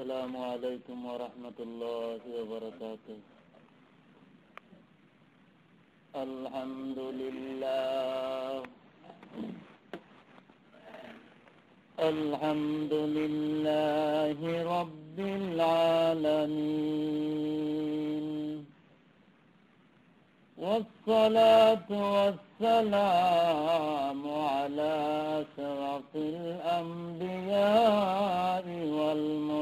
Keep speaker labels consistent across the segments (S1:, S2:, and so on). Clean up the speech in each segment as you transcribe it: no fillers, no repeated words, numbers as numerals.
S1: السلام عليكم ورحمة الله وبركاته. الحمد لله الحمد لله رب العالمين، والصلاة والسلام على أشرف الأنبياء والمرسلين،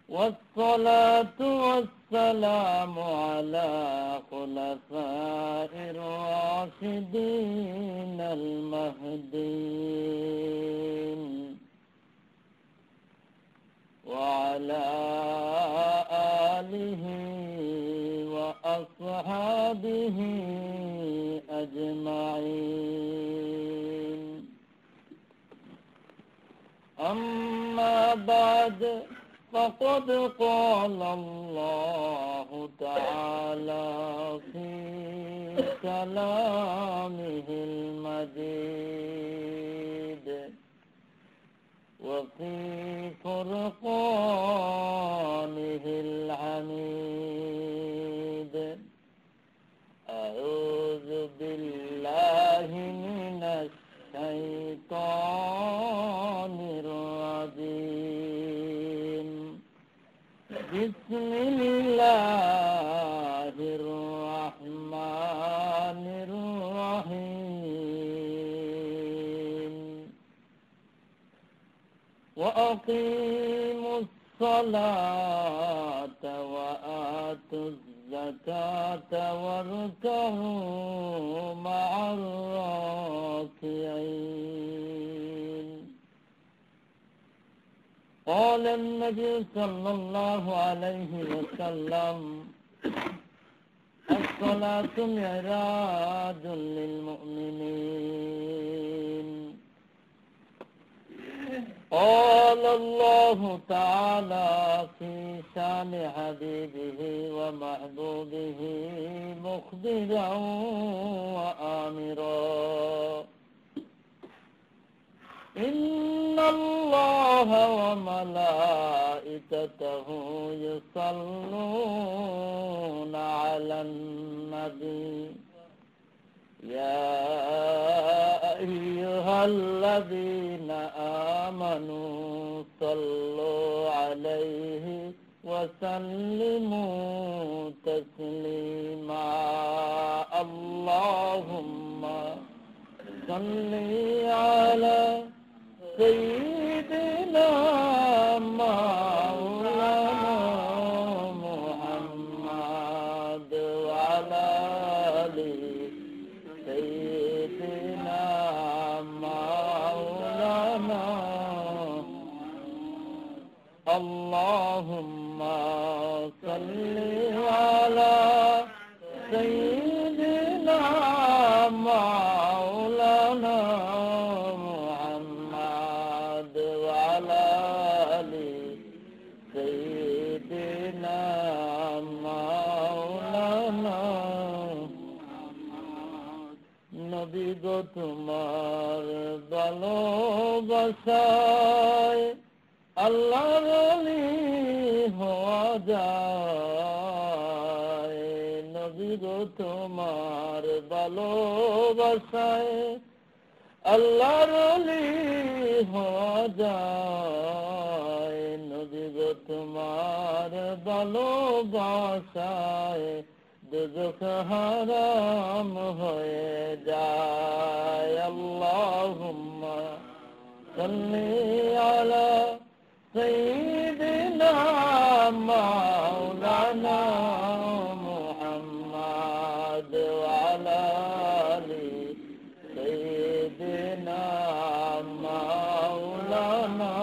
S1: والصلاة والسلام على خلفاء الراشدين المهديين، وعلى آله وأصحابه أجمعين. أما بعد، فقد قال الله تعالى في كلامه المجيد وفي فرقانه الحميد: أعوذ بالله من الشيطان الرجيم. بسم الله الرحمن الرحيم. وأقيموا الصلاة وآتوا الزكاة واركعوا مع الراكعين. قال النبي صلى الله عليه وسلم: الصلاة معراج للمؤمنين. قال الله تعالى في شان حبيبه ومحبوبه مخبرا وآمرا: إن الله وملائكته يصلون على النبي يا أيها الذين آمنوا صلوا عليه وسلموا تسليما. اللهم صل على سيدنا مولانا محمد وعلى آل سيدنا مولانا. اللهم صل على سيدنا مولانا محمد وعلى آل سيدنا مولانا। নবী গো তোমার ভালোবাসায় আল্লাহর ওলি হওয়া যায়। নবী গো তোমার ভালোবাসায় আল্লাহর ওলি হওয়া যায়। নবী গো তোমার ভালোবাসায় দুজখ হারাম হয়ে যায়। আল্লাহুম্মা সাল্লি আলা সাইয়্যিদিনা মাওলানা মুহাম্মদ ওয়া আলা আলি সাইয়্যিদিনা মাওলানা।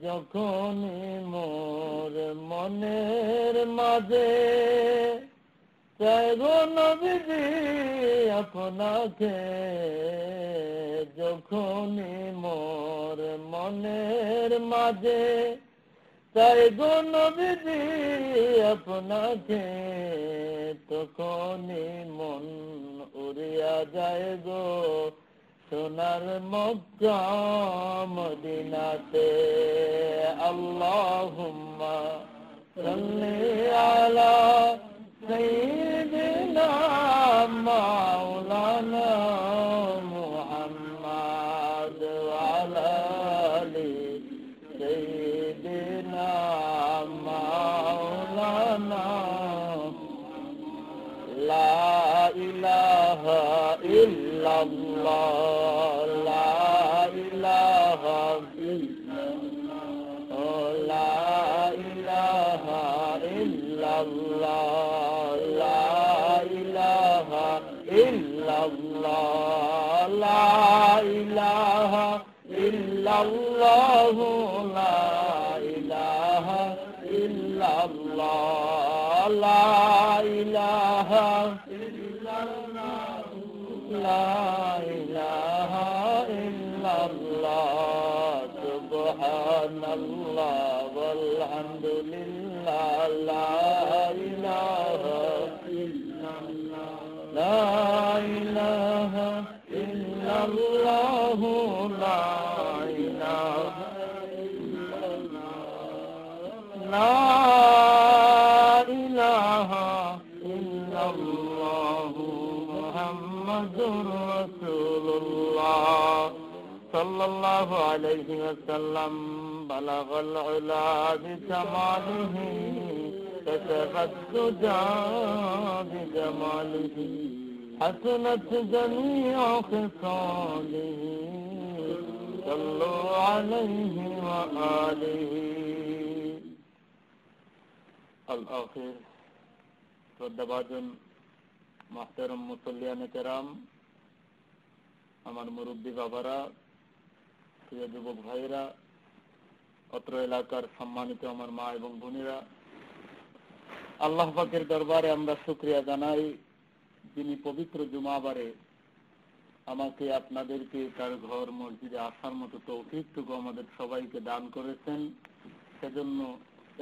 S1: যখনই মোর মনের মাঝে চাই গো নবীজি আপনাকে, যখনই মোর মনের মাঝে চাই গো নবীজি আপনাকে, তখনই মন উড়িয়া যায় গো সোনার মক্কা মদিনাতে আল্লাহুম্মা সাল্লি আলা সাইয়্যিদিনা মাওলানা মুহাম্মাদ ওয়া আলা আলি সাইয়্যিদিনা মাওলানা লা ইলাহা ইল্লাল্লাহ লা ইলাহা ইল্লাল্লাহ লা ইলাহা ইল্লাল্লাহ লা ইলাহা ইল্লাল্লাহ লা ইলাহা ইল্লাল্লাহ লা ইলাহা ইল্লাল্লাহ লা ইলাহা লা ইলাহা ইল্লাল্লাহ সুবহানাল্লাহ ওয়ালহামদুলিল্লাহ লা ইলাহা ইল্লাল্লাহ লা ইলাহা ইল্লাল্লাহ লা ইলাহা ইল্লাল্লাহ লা ইলাহা ইল্লাল্লাহ মুহাম্মাদুর রাসূলুল্লাহ সাল্লাল্লাহু আলাইহি ওয়াসাল্লাম বালাগাল উলা বিকামালিহি কাসাবাত সুজা বিজামালিহি হাসানাত জামিউ খিসালিহি সাল্লু আলাইহি ওয়া আলিহি আল-আখির। শ্রদ্ধাভাজন মুহতারাম মুসল্লিয়ানে কেরাম, আমার মুরব্বী বাবারা, প্রিয় যুবক ভাইরা, অত্র এলাকার সম্মানিত আমার মা এবং বোনেরা, আল্লাহ পাকের দরবারে আমরা শুকরিয়া জানাই, যিনি পবিত্র জুমাবারে আমাকে আপনাদেরকে তার ঘর মসজিদে আসার মতো তৌফিকটুকু আমাদের সবাইকে দান করেছেন। সেজন্য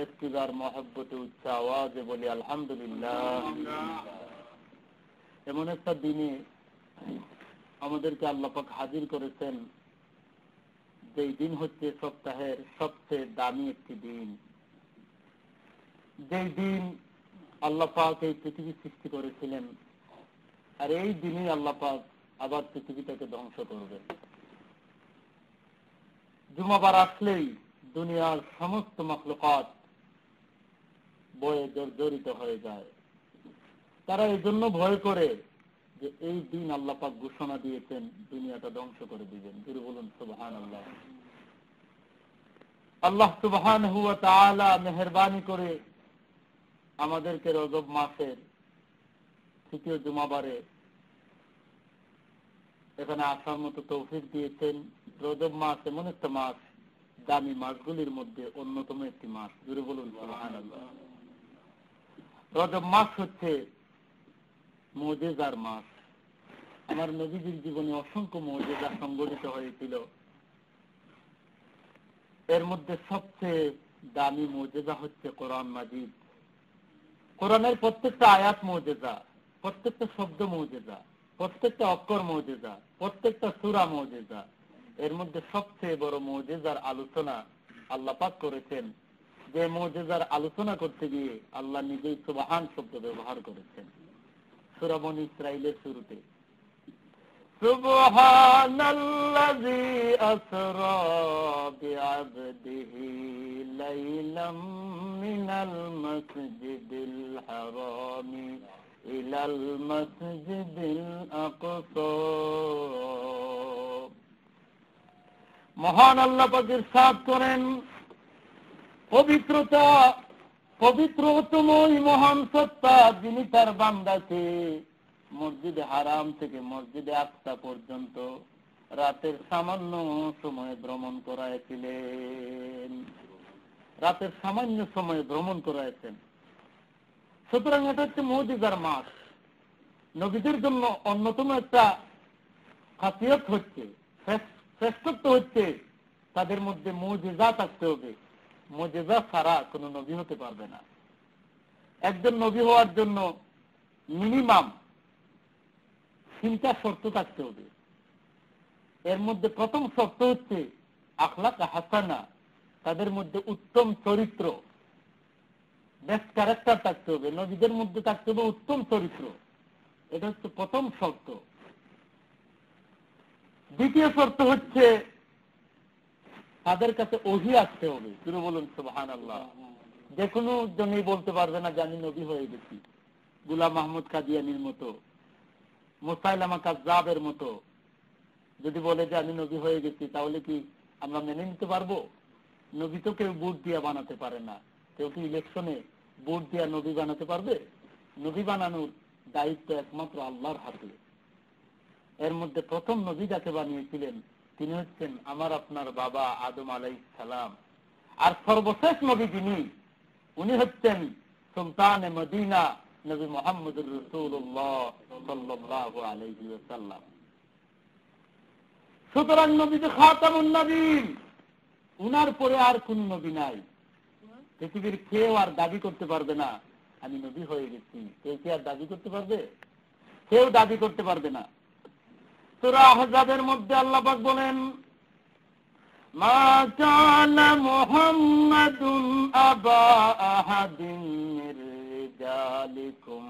S1: ইফতিজার মহব্বতে উচ্চ আওয়াজে বলি আলহামদুলিল্লাহ। এমন একটা দিনে আমাদেরকে আল্লাহ পাক হাজির করেছেন, যেই দিন হচ্ছে সপ্তাহের সবচেয়ে দামি একটি দিন, যেই দিন আল্লাহ পাক এই পৃথিবী সৃষ্টি করেছিলেন, আর এই দিনই আল্লাহ পাক আবার পৃথিবীটাকে ধ্বংস করবেন। জুমাবার আসলেই দুনিয়ার সমস্ত মাখলুকাত ভয়ে জর্জরিত হয়ে যায়। তারা এই জন্য ভয় করে যে এই দিন আল্লাহ পাক ঘোষণা দিয়েছেন দুনিয়াটা ধ্বংস করে দিবেন। জোরে বলুন সুবহানাল্লাহ। আল্লাহ সুবহানাহু ওয়া তাআলা মেহেরবানি করে আমাদেরকে রজব মাসের তৃতীয় জুমাবারে এখানে আসার মতো তৌফিক দিয়েছেন। রজব মাস এমন একটা মাস, দামি মাসগুলির মধ্যে অন্যতম একটি মাস। জোরে বলুন সুবহানাল্লাহ। রজব মাস হচ্ছে মুজিজার মাস। আমার নবীজির জীবনে অসংখ্য মুজিজা সংঘটিত হয়েছিল। এর মধ্যে সবচেয়ে দামি মুজিজা হচ্ছে কোরআন মাজিদ। কোরআনের প্রত্যেকটা আয়াত মুজিজা, প্রত্যেকটা শব্দ মুজিজা, প্রত্যেকটা অক্ষর মুজিজা, প্রত্যেকটা সূরা মুজিজা। এর মধ্যে সবচেয়ে বড় মুজিজার আলোচনা আল্লাহ পাক করেছেন, যে মুজিজার আলোচনা করতে গিয়ে আল্লাহ নিজেই সুবহান শব্দ ব্যবহার করেছেন সূরা বনী ইসরাঈলের শুরুতে। সুবহানাল্লাযী আসরা বিআবদিহি লাইলাম মিনাল মাসজিদিল হারামি ইলাল মাসজিদিল আকসা। মহান আল্লাহ পাক ইরশাদ করেন, পবিত্রতা পবিত্রতম ওই মহান সত্তা যিনি তার বান্দাকে মসজিদে হারাম থেকে মসজিদে আকসা পর্যন্ত রাতের সামান্য সময় ভ্রমণ করাইছিলেন। রাতের সামান্য সময় ভ্রমণ করাইছেন। সুতরাং এটা হচ্ছে মুজিজার মাস। নবীদের জন্য অন্যতম একটা খাসিয়ত হচ্ছে, শ্রেষ্ঠত্ব হচ্ছে তাদের মধ্যে মুজিজা থাকতে হবে। মুজিজা ছাড়া কোনো নবী হতে পারবে না। একজন নবী হওয়ার জন্য মিনিমাম 3টা শর্ত থাকতে হবে। এর মধ্যে প্রথম শর্ত হচ্ছে আখলাক হাসানা, তাদের মধ্যে উত্তম চরিত্র, বেস্ট ক্যারেক্টার থাকতে হবে, নবীদের মধ্যে থাকতে হবে উত্তম চরিত্র। এটা হচ্ছে প্রথম শর্ত। দ্বিতীয় শর্ত হচ্ছে তাদের কাছে ওহী আসতে হবে। তিনি বলুন সুবহানাল্লাহ। যে কোনো জনই বলতে পারবে না যে আমি নবী হয়ে গেছি। গোলাম মাহমুদ কাদিয়ানির মতো, মুসাইলামা কাযযাবের মতো যদি বলে যে আমি নবী হয়ে গেছি, তাহলে কি আমরা মেনে নিতে পারবো? নবী তো কেউ ভোট দিয়ে বানাতে পারে না। কেউ কি ইলেকশনে ভোট দিয়ে নবী বানাতে পারবে? নবী বানানোর দায়িত্ব একমাত্র আল্লাহর হাতে। এর মধ্যে প্রথম নবী যাকে বানিয়েছিলেন তিনি হচ্ছেন আমার আপনার বাবা আদম আলাইহিস সালাম। আর সর্বশেষ নবী যিনি, উনি হচ্ছেন সুলতানে মদিনা নবী মুহাম্মদুর রাসূলুল্লাহ সাল্লাল্লাহু আলাইহি ওয়াসাল্লাম। সুতরাং নবী যে খাতামুন নবীন, উনার পরে আর কোন নবী নাই। পৃথিবীর কেউ আর দাবি করতে পারবে না আমি নবী হয়ে গেছি। কেউ কি আর দাবি করতে পারবে? কেউ দাবি করতে পারবে না। সূরা আহজাবের মধ্যে আল্লাহ পাক বলেন, মা কানা মুহাম্মাদুন আবা আহাদিন মির রিজালিকুম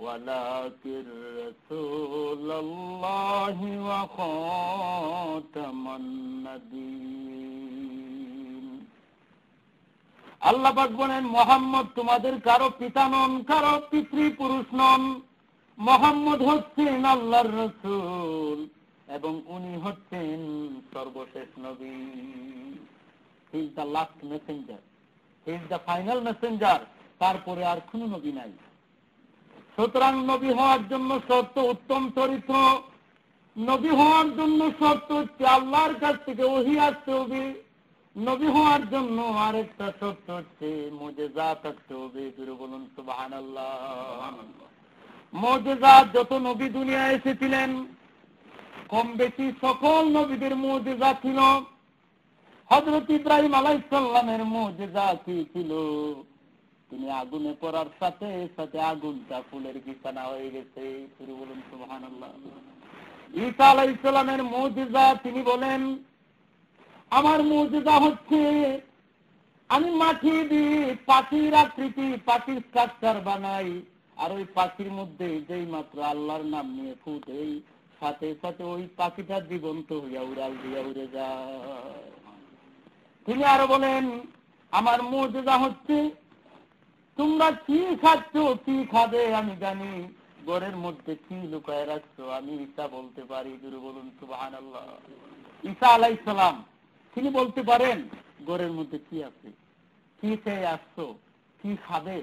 S1: ওয়ালাকির রাসূলুল্লাহি ওয়া খাতামান নবিয়্যিন। আল্লাহ পাক বলেন, মুহাম্মদ তোমাদের কারো পিতা নন, কারো পিতৃপুরুষ নন। মুহাম্মদ হচ্ছেন আল্লাহর রাসূল এবং উনি হচ্ছেন সর্বশেষ নবী। He is the last Messenger, he is the final Messenger. তারপরে আর কোনো নবী নাই। সুতরাং নবী হওয়ার জন্য শর্ত উত্তম চরিত্র। নবী হওয়ার জন্য শর্ত হচ্ছে আল্লাহর কাছ থেকে ওহী আসতে হবে। নবী হওয়ার জন্য আরেকটা শর্ত হচ্ছে মুজিজা থাকতে হবে। বলুন সুবহানাল্লাহ। মুজিজা, যত নবী দুনিয়ায় এসেছিলেন কম বেশি সকল নবীদের মুজিজা ছিল। হযরত ইব্রাহিম আলাইহিস সালামের মুজিজা কি ছিল? তিনি আগুনে পড়ার সাথে সাথে আগুনটা ফুলের বিছানা হয়ে গেছে। বলুন সুবহানাল্লাহ। ঈসা আলাইহিস সালামের মুজিজা, তিনি বলেন আমার মুজিজা হচ্ছে আমি মাটি দিয়ে পাখির আকৃতি, পাখির স্ট্রাকচার বানাই, আর ওই পাখির মধ্যে যেই মাত্র আল্লাহর নাম নিয়ে ফু দেই, সাথে সাথে ওই পাখিটা জীবন্ত হইয়া উড়াল দিয়া উড়ে যায়। তিনি আরো বলেন আমার মুজিজা হচ্ছে তোমরা কি খাচ্ছ, কি খাবে আমি জানি, ঘরের মধ্যে কি লুকায় রাখছো আমি ঈসা বলতে পারি। বলুন সুবহানাল্লাহ। ঈসা আলাইহিস সালাম তিনি বলতে পারেন ঘরের মধ্যে কি আছে, কি খেয়ে আসছো, কি খাবে।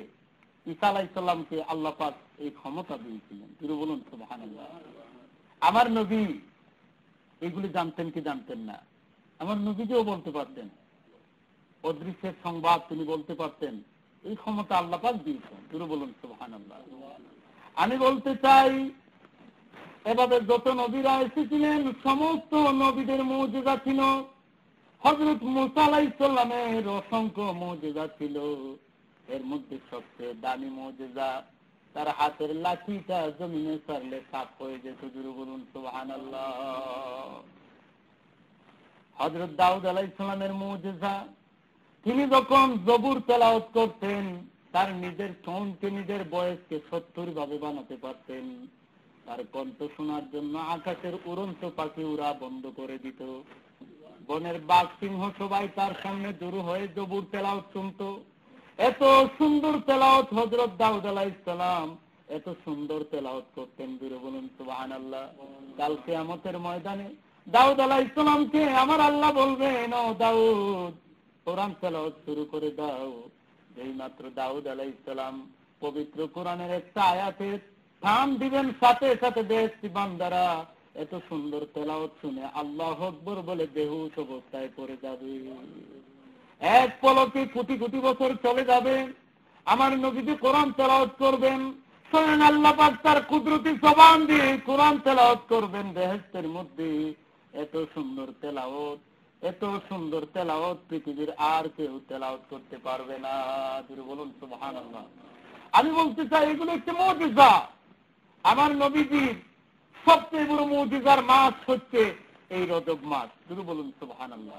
S1: ঈসা আলাইহিস সালামকে আল্লাহ পাক এই ক্ষমতা দিয়েছিলেন। বলুন সুবহানাল্লাহ। আমার নবী এগুলি জানতেন কি জানতেন না? আমার নবীকেও বলতে পারতেন, অদৃশ্যের সংবাদ তিনি বলতে পারতেন। এই ক্ষমতা আল্লাহ পাক দিয়েছেন। বলুন সুবহানাল্লাহ। আমি বলতে চাই এভাবে যত নবীরা এসেছিলেন সমস্ত নবীদের মুজিজা ছিল। হযরত মুসা আলাইহিস সালামের অসংখ্য মুজিজা ছিল। এর মধ্যে সবচেয়ে দামি মুজিজা তার হাতের লাঠিটা জমিনে ছাড়লে সাফ হয়ে যেত। বলুন সুবহানাল্লাহ। হযরত দাউদ আলাইহিস সালামের মুজিজা, তিনি যখন জবুর তেলাওয়াত করতেন তার নিজের টোনকে, নিজের বয়সকে 70 ভাবে বানাতে পারতেন। তার কণ্ঠ শোনার জন্য আকাশের উড়ন্ত পাখি উড়া বন্ধ করে দিত। বনের বাঘ সিংহ সবাই তার সামনে জড়ো হয়ে জবুর তেলাওয়াত শুনত। এত সুন্দর তেলাওয়াত হযরত দাউদ আলাইহিস সালাম এত সুন্দর তেলাওয়াত করতেন। বলুন সুবহানাল্লাহ। কাল কিয়ামতের ময়দানে দাউদ আলাইহিস সালামকে আমার আল্লাহ বলবেন, ও দাউদ কোরআন তেলাওয়াত শুরু করে দাও। এই মাত্র দাউদ আলাইহিস সালাম পবিত্র কোরআনের একটা আয়াতের থাম দিবেন, সাথে সাথে বেহেশতি বান্দারা এত সুন্দর তেলাওয়াত শুনে আল্লাহু আকবার বলে বেহুশ অবস্থায় পড়ে যাবে। এক পলকে কোটি কোটি বছর চলে যাবে। আমার নবীজি কোরআন তেলাওয়াত করবেন, স্বয়ং আল্লাহ পাক তার কুদরতি জবান দিয়ে কোরআন তেলাওয়াত করবেন বেহেশতের মধ্যে। এত সুন্দর তেলাওয়াত, এত সুন্দর তেলাওয়াত পৃথিবীর আর কেউ তেলাওয়াত করতে পারবে না। বলুন সুবহানাল্লাহ। আমি বলতে চাই এগুলো একটি মুজিজা। আমার নবীজির সবচেয়ে বড় মুজিজার মাস হচ্ছে এই রজব মাস। শুধু বলুন সুবহানাল্লাহ।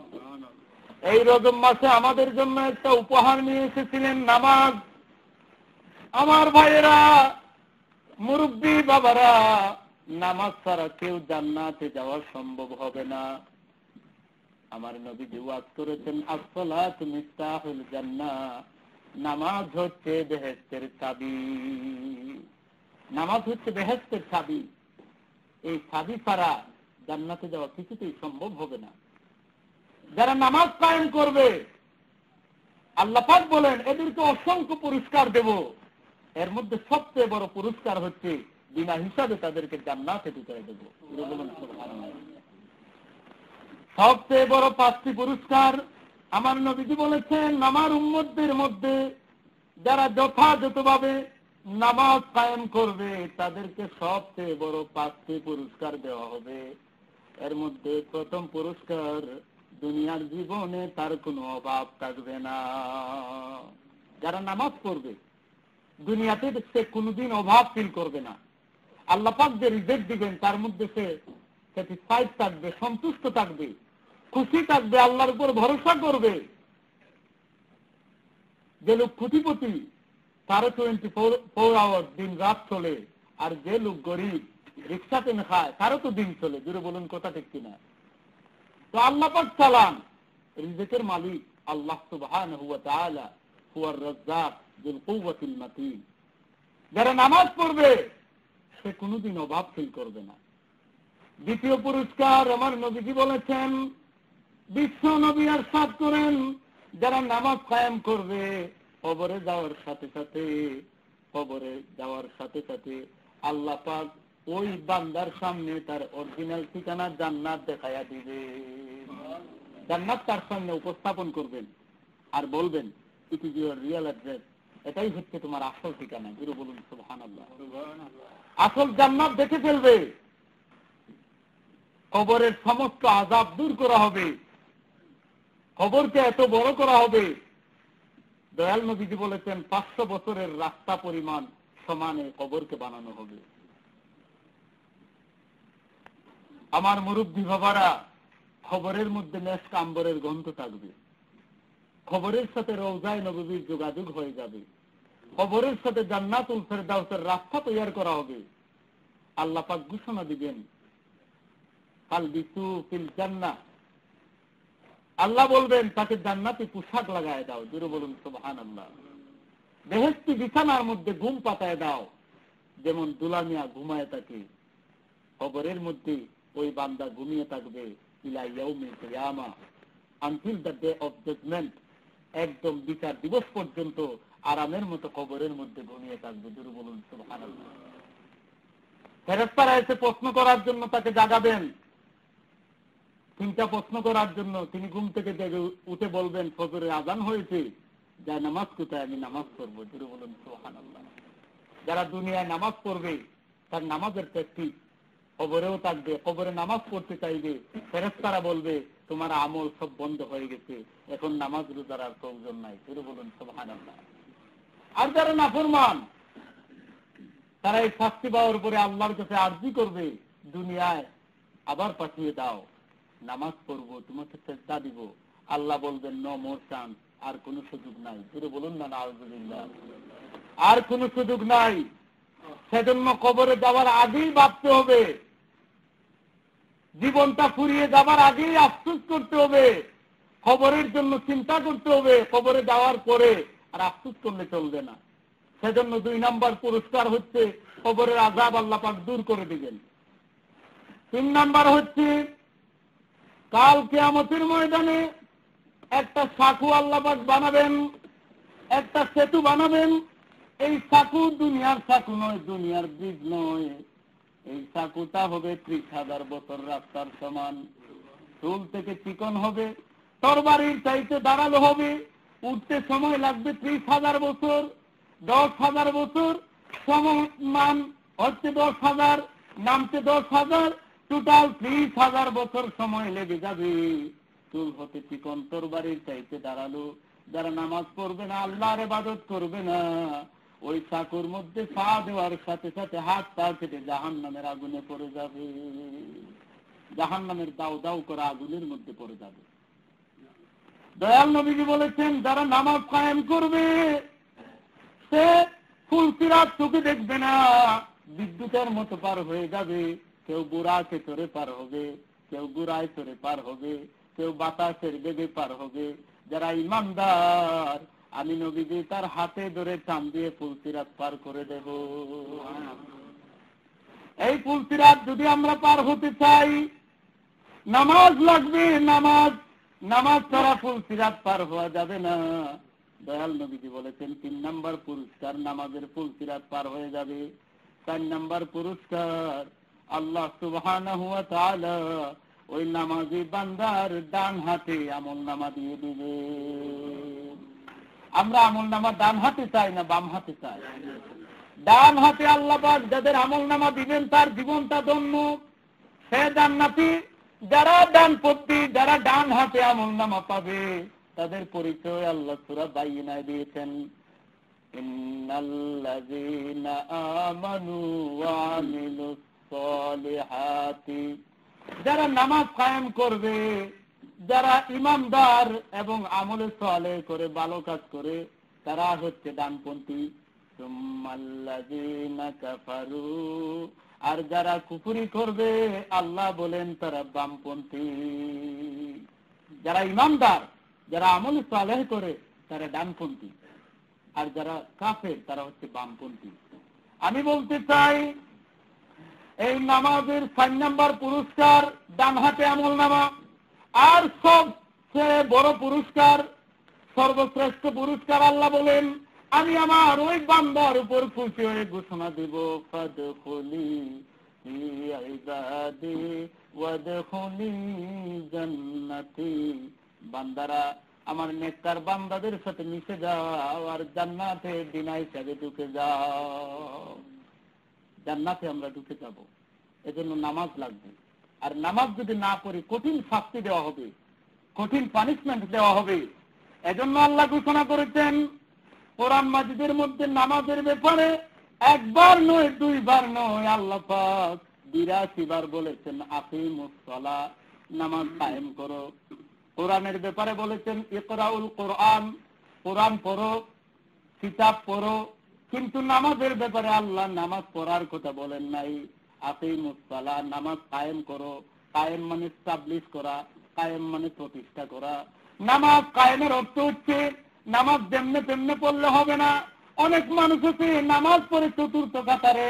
S1: এই রজব মাসে আমাদের জন্য একটা উপহার নিয়ে এসেছিলেন, নামাজ। আমার ভাইয়েরা, মুরব্বী বাবারা, নামাজ ছাড়া কেউ জান্নাতে যাওয়া সম্ভব হবে না। আমার নবীজি ওয়াজ করেছেন, আসসালাতু মিফতাহুল জান্নাহ, নামাজ হচ্ছে বেহেশতের চাবি। নামাজ হচ্ছে বেহেশতের চাবি। এই চাবি ছাড়া জান্নাতে যাওয়া কিছুতেই সম্ভব হবে না। যারা নামাজ কায়েম করবে, আল্লাহ পাক বলেন এদেরকে অসংখ্য পুরস্কার দেব। এর মধ্যে সবচেয়ে বড় পুরস্কার হচ্ছে বিনা হিসাবে তাদেরকে জান্নাতে ঢুকিয়ে দেব। সবচেয়ে বড় 5টি পুরস্কার আমার নবীজি বলেছেন, আমার উম্মতদের মধ্যে যারা যথাযথভাবে নামাজ কায়েম করবে তাদেরকে সবচেয়ে বড় 5টি পুরস্কার দেওয়া হবে। এর মধ্যে প্রথম পুরস্কার, দুনিয়ার জীবনে তার কোনো অভাব থাকবে না। যারা নামাজ পড়বে দুনিয়াতে সে কোনোদিন অভাব ফিল করবে না। আল্লাহ পাক যে রিজেক্ট দিবেন তার মধ্যে সে স্যাটিসফাইড থাকবে, সন্তুষ্ট থাকবে, খুশি থাকবে, আল্লাহর উপর ভরসা করবে। যে লোক কোটিপতি তারও 24 আওয়ার্স দিন রাত চলে, আর যে লোক গরিব রিক্সা টেনে খায় তারও তো দিন চলে। জুড়ে বলুন কথা ঠিক কিনা? তো আল্লাহ পাক চালান, রিজেকের মালিক আল্লাহ সুবহানাহু ওয়া তাআলা হুয়ার রাজ্জাক যুল কুওয়াতিল মাতিন। যারা নামাজ পড়বে সে কোনোদিন অভাব ফিল করবে না। দ্বিতীয় পুরস্কার আমার নবীজি বলেছেন, বিশ্ব নবী ইরশাদ করেন, যারা নামাজ কায়েম করবে কবরে যাওয়ার সাথে আল্লাহ পাক ওই বান্দার সামনে তার অরিজিনাল ঠিকানা জান্নাত দেখায়া দিবে। জান্নাত তার সামনে উপস্থাপন করবেন আর বলবেন, it is your real address, এটাই হচ্ছে তোমার আসল ঠিকানা। গুরু বলুন সুবহানাল্লাহ। আসল জান্নাত দেখে ফেলবে। কবরের সমস্ত আযাব দূর করা হবে, কবরকে এত বড় করা হবে, দয়াল নবীজি বলেছেন 500 বছরের রাস্তা পরিমাণ সমানে কবরকে বানানো হবে। আমার মুরব্বী বাবারা, খবরের মধ্যে মেশক আম্বরের গন্ধ থাকবে, খবরের সাথে রওজায়ে নববীর যোগাযোগ হয়ে যাবে, খবরের সাথে জান্নাতুল ফেরদাউসের রাস্তা তৈরি করা হবে। আল্লাহ পাক ঘোষণা দিবেন, কালবিসু ফিল জান্নাহ, আল্লাহ বলবেন তাকে জান্নাতি পোশাক লাগায় দাও। জোরে বলুন সুবহানাল্লাহ। বেহেশতি বিছানার মধ্যে ঘুম পাতায় দাও, যেমন দুলামিয়া ঘুমায় থাকে, কবরের মধ্যে ওই বান্দা ঘুমিয়ে থাকবে ইলা ইয়াউমিল কিয়ামা, until the day of judgement, একদম বিচার দিবস পর্যন্ত আরামের মতো কবরের মধ্যে ঘুমিয়ে থাকবে। জোরে বলুন সুবহানাল্লাহ। ফেরেশতারা এসে প্রশ্ন করার জন্য তাকে জাগাবেন, 3টা প্রশ্ন করার জন্য। তিনি ঘুম থেকে জেগে উঠে বলবেন, ফজরের আযান হয়েছে, যা নামাজ কোথায়, আমি নামাজ পড়বো। জোরে বলুন সুবহানাল্লাহ। যারা দুনিয়ায় নামাজ পড়বে তার নামাজের প্র্যাকটিস কবরেও থাকবে, কবরে নামাজ পড়তে চাইবে, ফেরেশতারা বলবে তোমার আমল সব বন্ধ হয়ে গেছে, এখন নামাজ রোজার আর প্রয়োজন নাই। জোরে বলুন সুবহানাল্লাহ। আর যারা নাফরমান তারা এই শাস্তি পাওয়ার পরে আল্লাহর কাছে আরজি করবে, দুনিয়ায় আবার পাঠিয়ে দাও, নামাজ পড়বো, তোমাকে সেজদা দিব। আল্লাহ বলবেন নো মোর চান্স, আর কোনো সুযোগ নাই। জোরে বলুন না নাউযুবিল্লাহ। আর কোনো সুযোগ নাই। সেজন্য কবরে যাওয়ার আগেই ভাবতে হবে, জীবনটা ফুরিয়ে যাবার আগেই আফসোস করতে হবে, কবরের জন্য চিন্তা করতে হবে। কবরে যাওয়ার পরে আর আফসোস করলে চলবে না। সেজন্য 2 নাম্বার পুরস্কার হচ্ছে কবরের আযাব আল্লাহ পাক দূর করে দিবেন। 3 নাম্বার হচ্ছে কাল কিয়ামতের ময়দানে একটা সাঁকু আল্লাহ পাক বানাবেন, একটা সেতু বানাবেন। এই সাঁকু দুনিয়ার সাঁকু নয়, দুনিয়ার ব্রিজ নয়। এই সাঁকুটা হবে 30,000 বছর রাস্তার সমান। চুল থেকে চিকন হবে, তরবারির চাইতে দাঁড়ালো হবে, উঠতে সময় লাগবে 30,000 বছর, 10,000 বছর, সমান হচ্ছে 10,000, নামতে 10,000, টোটাল 30,000 বছর সময় লেগে যাবে। চুল হতে চিকন, তরবারির চাইতে দাঁড়ালো। যারা নামাজ পড়বে না, আল্লাহর ইবাদত করবে না, ওই চাকুর মধ্যে পা দেওয়ার সাথে সাথে হাত পা কেটে জাহান্নামের আগুনে পড়ে যাবে। জাহান্নামের দাউ দাউ করা আগুনের মধ্যে পড়ে যাবে। দয়াল নবীজি বলেছেন, যারা নামাজ কায়েম করবে সে ফুলসিরাত চোখে দেখবে না, বিদ্যুতের মতো পার হয়ে যাবে। কেউ বুড়াকে চড়ে পার হবে, কেউ গুড়ায় চড়ে পার হবে, কেউ বাতাসের বেগে পার হবে। যারা ইমানদার আমি নবীজি তার হাতে ধরে টান দিয়ে ফুলসিরাত পার করে দেব। এই ফুলসিরাত যদি আমরা পার হতে চাই নামাজ লাগবে, নামাজ। নামাজ ছাড়া ফুলসিরাত পার হওয়া যাবে না। দয়াল নবীজি বলেছেন 3 নাম্বার পুরস্কার নামাজের ফুলসিরাত পার হয়ে যাবে। 4 নাম্বার পুরস্কার আল্লাহ সুবহানাহু ওয়া তাআলা ওই নামাজি বান্দার ডান হাতে আমলনামা দিয়ে দিবে। আমরা আমলনামা ডান হাতে চাই না বাম হাতে চাই? ডান হাতে আল্লাহ পাক যাদের আমলনামা দিবেন তার জীবনটা ধন্য, সে জান্নাতি। যারা ডানপন্থী, যারা ডান হাতে আমলনামা পাবে তাদের পরিচয় আল্লাহ সূরা বাইয়িনায় দিয়েছেন, ইন্নাল্লাযীনা আমানু ওয়া আমিলুস সলিহাতি। যারা নামাজ কায়েম করবে, যারা ইমানদার এবং আমলে সালেহ করে ভালো কাজ করে তারা হচ্ছে ডানপন্থী। সুম্মাল্লাযীনা কাফারু, আর যারা কুফরি করবে আল্লাহ বলেন তারা বামপন্থী। যারা ইমানদার, যারা আমল সালেহ করে তারা ডানপন্থী, আর যারা কাফের তারা হচ্ছে বামপন্থী। আমি বলতে চাই এই নামাজের 4 নাম্বার পুরস্কার ডান হাতে আমলনামা। আর সবচেয়ে বড় পুরস্কার, সর্বশ্রেষ্ঠ পুরস্কার আল্লাহ বলেন আমি আমার ওই বান্দার উপর খুশি হয়ে ঘোষণা দেব, ফাদখুলি ফি ইবাদি ওয়াদখুলি জান্নাতি। বান্দারা আমার নেককার বান্দাদের সাথে মিশে যাও আর জান্নাতে বিনা হিসাবে ঢুকে যাও। জান্নাতে আমরা ঢুকে যাব, এজন্য নামাজ লাগবে। আর নামাজ যদি না পড়ি কঠিন শাস্তি দেওয়া হবে, কঠিন পানিশমেন্ট দেওয়া হবে। এজন্য আল্লাহ ঘোষণা করেছেন কোরআন মাজিদের মধ্যে নামাজের ব্যাপারে 1 বার নয় 2 বার নয়, আল্লাহ পাক 82 বার বলেছেন আকিমুস সালাহ, নামাজ কায়েম করো। কোরআনের ব্যাপারে বলেছেন ইকরাউল কোরআন, কোরআন পড়ো, কিতাব পড়ো। কিন্তু নামাজের ব্যাপারে আল্লাহ নামাজ পড়ার কথা বলেন নাই। আকিমুস সালাহ, নামাজ কায়েম করো। কায়েম মানে এস্টাবলিশ করা, কায়েম মানে প্রতিষ্ঠা করা। নামাজ কায়েমের অর্থ হচ্ছে নামাজ যেমনে তেমনে পড়লে হবে না। অনেক মানুষ আছে নামাজ পড়ে চতুর্থ কাতারে,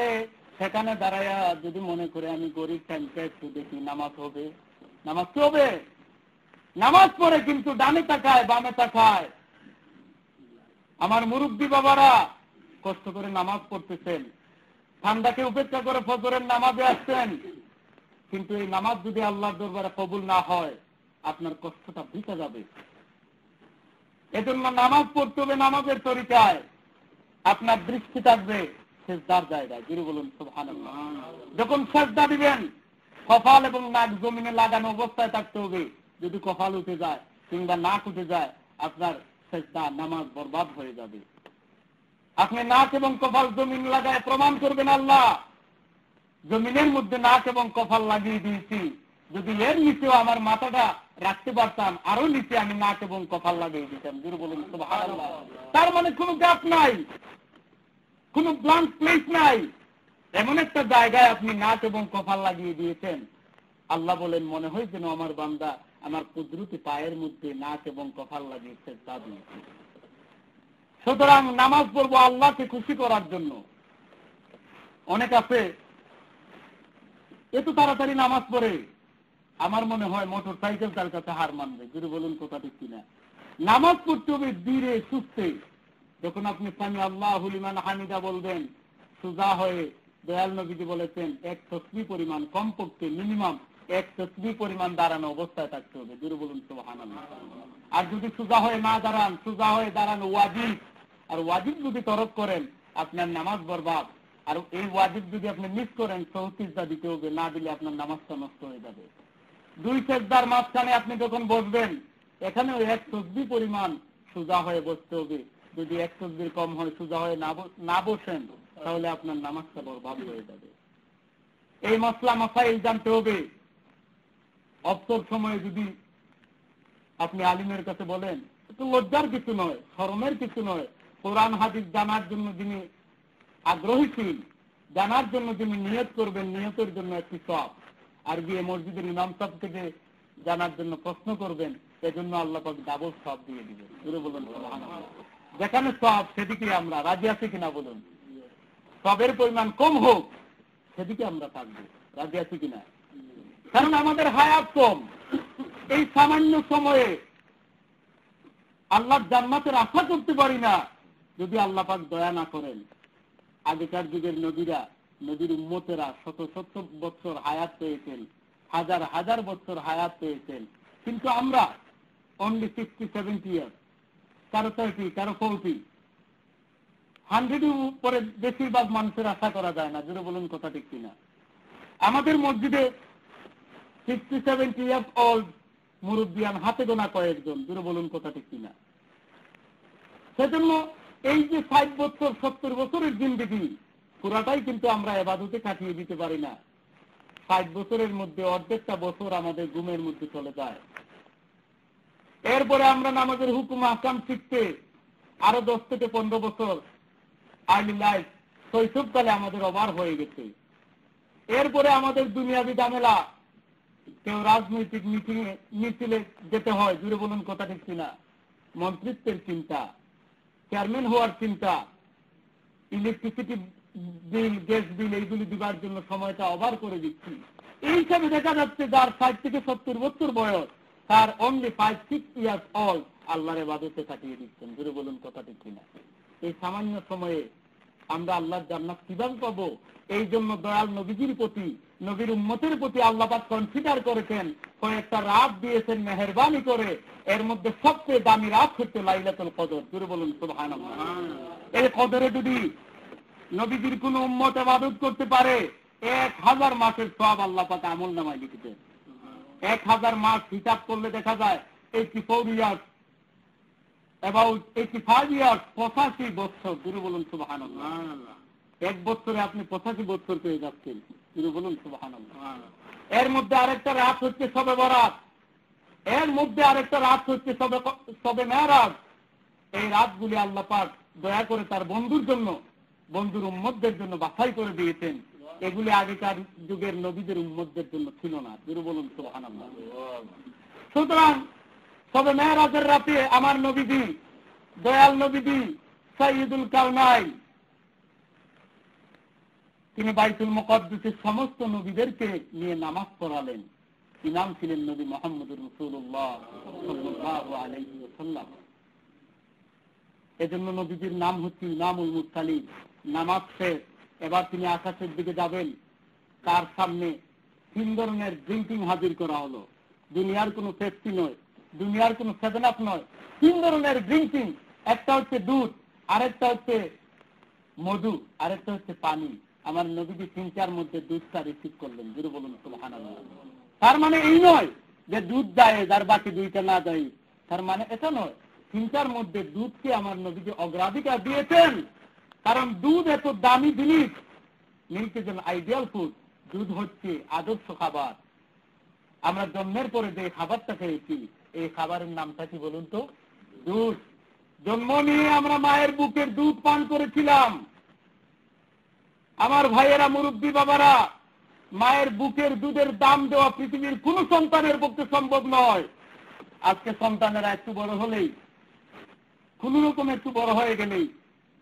S1: সেখানে দাঁড়ায়া যদি মনে করে আমি গরিব ফ্যানকে একটু দেখি নামাজ হবে। নামাজ কি হবে? নামাজ পড়ে কিন্তু ডানে তাকায় বামে তাকায়। আমার মুরব্বী বাবারা কষ্ট করে নামাজ পড়তেছেন, ঠান্ডাকে উপেক্ষা করে ফজরের নামাজে আসছেন, কিন্তু এই নামাজ যদি আল্লাহর দরবারে কবুল না হয় আপনার কষ্টটা বৃথা যাবে। এজন্য নামাজ পড়তে হবে নামাজের তরিকায়। আপনার দৃষ্টি থাকবে সেজদার জায়গায়। যিনি বলুন সুবহানাল্লাহ। যখন সেজদা দিবেন কপাল এবং নাক জমিনে লাগানো অবস্থায় থাকতে হবে। যদি কপাল উঠে যায় কিংবা নাক উঠে যায় আপনার সেজদা নামাজ বরবাদ হয়ে যাবে। আপনি নাক এবং কপাল জমিন লাগায় প্রমাণ করবেন আল্লাহ জমিনের মধ্যে নাক এবং কপাল লাগিয়ে দিয়েছি, যদি এর নিচেও আমার মাথাটা রাখতে পারতাম আরো নিচে আমি নাক এবং কপাল লাগিয়ে দিতাম। যিনি বলুন সুবহানাল্লাহ। তার মানে কোনো গ্যাপ নাই, কোনো ব্ল্যাঙ্ক প্লেস নাই। এমন একটা জায়গায় আপনি নাক এবং কপাল লাগিয়ে দিয়েছেন। আল্লাহ বলেন মনে হয় যেন আমার বান্দা আমার কুদরতি পায়ের মধ্যে নাক এবং কপাল লাগিয়েছে তা দিয়েছে। সুতরাং নামাজ পড়বো আল্লাহকে খুশি করার জন্য। অনেক আছে এত তাড়াতাড়ি নামাজ পড়ে, আমার মনে হয় মোটর সাইকেল তার কাছে হার মানবে। যদি বলুন কথা ঠিক কিনা। নামাজ পড়তে হবে ধীরে সুস্থে। যখন আপনি সামি আল্লাহু লিমান হামিদা বলবেন সোজা হয়ে, দয়াল নবীজি বলেছেন 1 তাসবিহ পরিমাণ, কমপক্ষে মিনিমাম 1 তাসবিহ পরিমাণ দাঁড়ানো অবস্থায় থাকতে হবে। যদি বলুন সুবহানাল্লাহ। আর যদি সোজা হয়ে না দাঁড়ান, সোজা হয়ে দাঁড়ানো ওয়াজিব। আর ওয়াজিব যদি তরক করেন আপনার নামাজ বরবাদ। আর এই ওয়াজিব যদি আপনি মিস করেন সৌতিজদা দিতে হবে, না দিলে আপনার নামাজটা নষ্ট হয়ে যাবে। 2 সেজদার মাঝখানে আপনি যখন বসবেন এখানেও 1 তাসবিহ পরিমাণ সোজা হয়ে বসতে হবে। যদি 1 তাসবিহ কম হয় সোজা হয়ে না বসেন তাহলে আপনার নামাজটা বরবাদ হয়ে যাবে। এই মাসলা মাসাইল জানতে হবে। অবসর সময়ে যদি আপনি আলিমের কাছে বলেন, একটু লজ্জার কিছু নয়, শরমের কিছু নয়। কোরআন হাদিস জানার জন্য যিনি আগ্রহীশীল, জানার জন্য যিনি নিয়ত করবেন, নিয়তের জন্য একটি সওয়াব। আর গিয়ে মসজিদের ইমাম সাহেব থেকে জানার জন্য প্রশ্ন করবেন, এজন্য আল্লাহ পাক ডাবল সওয়াব দিয়ে দিবেন। জোরে বলুন সুবহানাল্লাহ। যেখানে সওয়াব সেদিকে আমরা রাজি আছি কিনা বলুন। সবের পরিমাণ কম হোক সেদিকে আমরা থাকবো, রাজি আছি কিনা? কারণ আমাদের হায়াত কম। এই সামান্য সময়ে আল্লাহর জান্নাতের আশা করতে পারি না যদি আল্লাহ পাক দয়া না করেন। আগেকার যুগের নবীরা, নবীর উম্মতেরা শত শত বছর হায়াত পেয়েছেন, হাজার হাজার বছর হায়াত পেয়েছেন, কিন্তু আমরা অনলি 60-70 ইয়ার্স, কারো 30, কারো 40, 100 উপরে বেশিরভাগ মানুষের আশা করা যায় না। জোরে বলুন কথা ঠিক কিনা? আমাদের মসজিদে 60-70 ইয়ার্স ওল্ড মুরব্বিয়ান হাতে গোনা কয়েকজন। জোরে বলুন কথা ঠিক কিনা? সেজন্য এই যে 60 বছর 70 বছরের জিন্দেগি পুরাটাই কিন্তু আমরা ইবাদতে কাটিয়ে দিতে পারি না। 60 বছরের মধ্যে অর্ধেকটা বছর আমাদের ঘুমের মধ্যে চলে যায়। এরপরে আমরা নামাজের হুকুম আহকাম শিখতে আরো 10 থেকে 15 বছর আর্লি লাইফ, শৈশবকালে আমাদের ওভার হয়ে গেছে। এরপরে আমাদের দুনিয়াবি ঝামেলা, কেউ রাজনৈতিক মিছিলে যেতে হয়। জুড়ে বলুন কথা ঠিক কিনা? মন্ত্রিত্বের চিন্তা, চেয়ারম্যান হওয়ার চিন্তা, ইলেকট্রিসিটি বিল, গ্যাস বিল এইগুলি দিবার জন্য সময়টা ওভার করে দিচ্ছি। এই হিসাবে দেখা যাচ্ছে যার 60 থেকে 70 বছর বয়স, তার অনলি 5-6 ইয়ার্স অল আল্লাহর ইবাদতে কাটিয়ে দিচ্ছেন। জুড়ে বলুন কথা ঠিক কিনা? এই সামান্য সময়ে আমরা আল্লাহর জান্নাত কিভাবে পাবো? এই জন্য দয়াল নবীজির প্রতি, নবীর উম্মতের প্রতি আল্লাহ পাক কনসিডার করেছেন, কয়েকটা রাত দিয়েছেন মেহেরবানি করে। এর মধ্যে সবচেয়ে দামি রাত হচ্ছে লাইলাতুল কদর। জোরে বলুন সুবহানাল্লাহ। এই কদরে যদি নবীজির কোন উম্মত ইবাদত করতে পারে, 1000 মাসের সওয়াব আল্লাহ পাক আমলনামায় লিখে দেন। 1000 মাস হিসাব করলে দেখা যায় 84 ইয়ার্স, অ্যাবাউট 85 ইয়ার্স, 85 বছর। জোরে বলুন সুবহানাল্লাহ। এক বছরে আপনি 85 বছর পেয়ে যাচ্ছেন। জোরে বলুন সুবহানাল্লাহ। এর মধ্যে আরেকটা রাত হচ্ছে শবে বরাত, এর মধ্যে আরেকটা রাত হচ্ছে শবে মেরাজ। এই রাতগুলি আল্লাহ পাক দয়া করে তার বন্ধুর জন্য, বন্ধুর উম্মতদের জন্য বাছাই করে দিয়েছেন। এগুলি আগেকার যুগের নবীদের উম্মতদের জন্য ছিল না। জোরে বলুন সুবহানাল্লাহ। সুতরাং শবে মেরাজের রাতে আমার নবীজি, দয়াল নবীজি সাইয়্যিদুল কাউনাইন, তিনি বাইতুল মুকাদ্দাসের সমস্ত নবীদেরকে নিয়ে নামাজ পড়ালেন। ইমাম ছিলেন নবী মুহাম্মদুর রাসূলুল্লাহ সাল্লাল্লাহু আলাইহি ওয়াসাল্লাম। এজন্য নবীজির নাম হচ্ছে ইমামুল মুরসালিন। নামাজ শেষ, এবার তিনি আকাশের দিকে যাবেন। তার সামনে 3 ধরনের ড্রিঙ্কিং হাজির করা হলো। দুনিয়ার কোনো পেপসি নয়, দুনিয়ার কোনো 7 আপ নয়, 3 ধরনের ড্রিঙ্কিং। একটা হচ্ছে দুধ, আরেকটা হচ্ছে মধু, আরেকটা হচ্ছে পানি। আমার নবীজি 3টার মধ্যে দুধটা রিসিভ করলেন। জোরে বলুন সুবহানাল্লাহ। তার মানে এই নয় যে দুধ যায় যার বাকি 2টা না যায়, তার মানে এটা নয়। 3টার মধ্যে দুধকে আমার নবীজি অগ্রাধিকার দিয়েছেন, কারণ দুধ এত দামি জিনিস। Milk is an ideal food. দুধ হচ্ছে আদর্শ খাবার। আমরা জন্মের পরে যে খাবারটা খেয়েছি, এই খাবারের নামটা কি বলুন তো? দুধ। জন্ম নিয়ে আমরা মায়ের বুকের দুধ পান করেছিলাম। আমার ভাইয়েরা, মুরব্বী বাবারা, মায়ের বুকের দুধের দাম দেওয়া পৃথিবীর কোন সন্তানের পক্ষে সম্ভব নয়। আজকে সন্তানেরা একটু বড় হলেই, কোন রকম একটু বড় হয়ে গেলেই,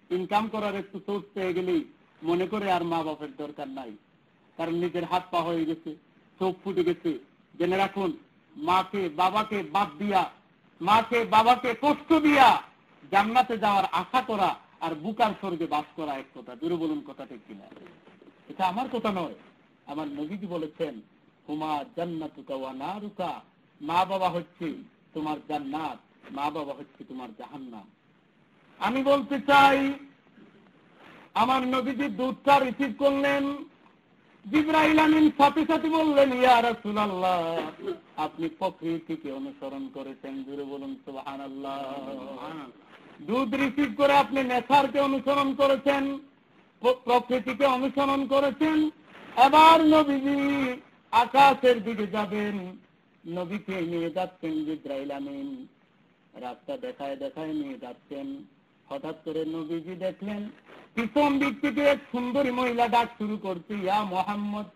S1: ইনকাম করার একটু সোর্স পেয়ে গেলেই মনে করে আর মা বাপের দরকার নাই। কারণ নিজের হাত পা হয়ে গেছে, চোখ ফুটে গেছে। জেনে রাখুন, মাকে বাবাকে বাদ দিয়া, মাকে বাবাকে কষ্ট দিয়া জান্নাতে যাওয়ার আশা করা আর বুকার স্বর্গে বাস করা এক কথা। জোরে বলুন কথা ঠিক কিনা? এটা আমার কথা নয়, আমার নবীজি বলেছেন, হুমা জান্নাতুকা ওয়া নারুকা। মা বাবা হচ্ছে তোমার জান্নাত, মা বাবা হচ্ছে তোমার জাহান্নাম। আমি বলতে চাই, আমার নবীজি দুধটা রিসিভ করলেন। জিবরাইল আমিন সাথে সাথে বললেন, ইয়া রাসূলুল্লাহ, আপনি প্রকৃতিকে অনুসরণ করেছেন। জোরে বলুন সুবহানাল্লাহ। দুধ রিসিভ করে আপনি নেচারকে অনুসরণ করেছেন, প্রকৃতিকে অনুসরণ করেছেন। এবার নবীজি আকাশের দিকে যাবেন। নবীকে নিয়ে যাচ্ছেন জিবরাইল আমিন, রাস্তা দেখায় দেখায় নিয়ে যাচ্ছেন। হঠাৎ করে নবীজি দেখলেন পিছন দিক থেকে এক সুন্দরী মহিলা ডাক শুরু করছে, ইয়া মোহাম্মদ,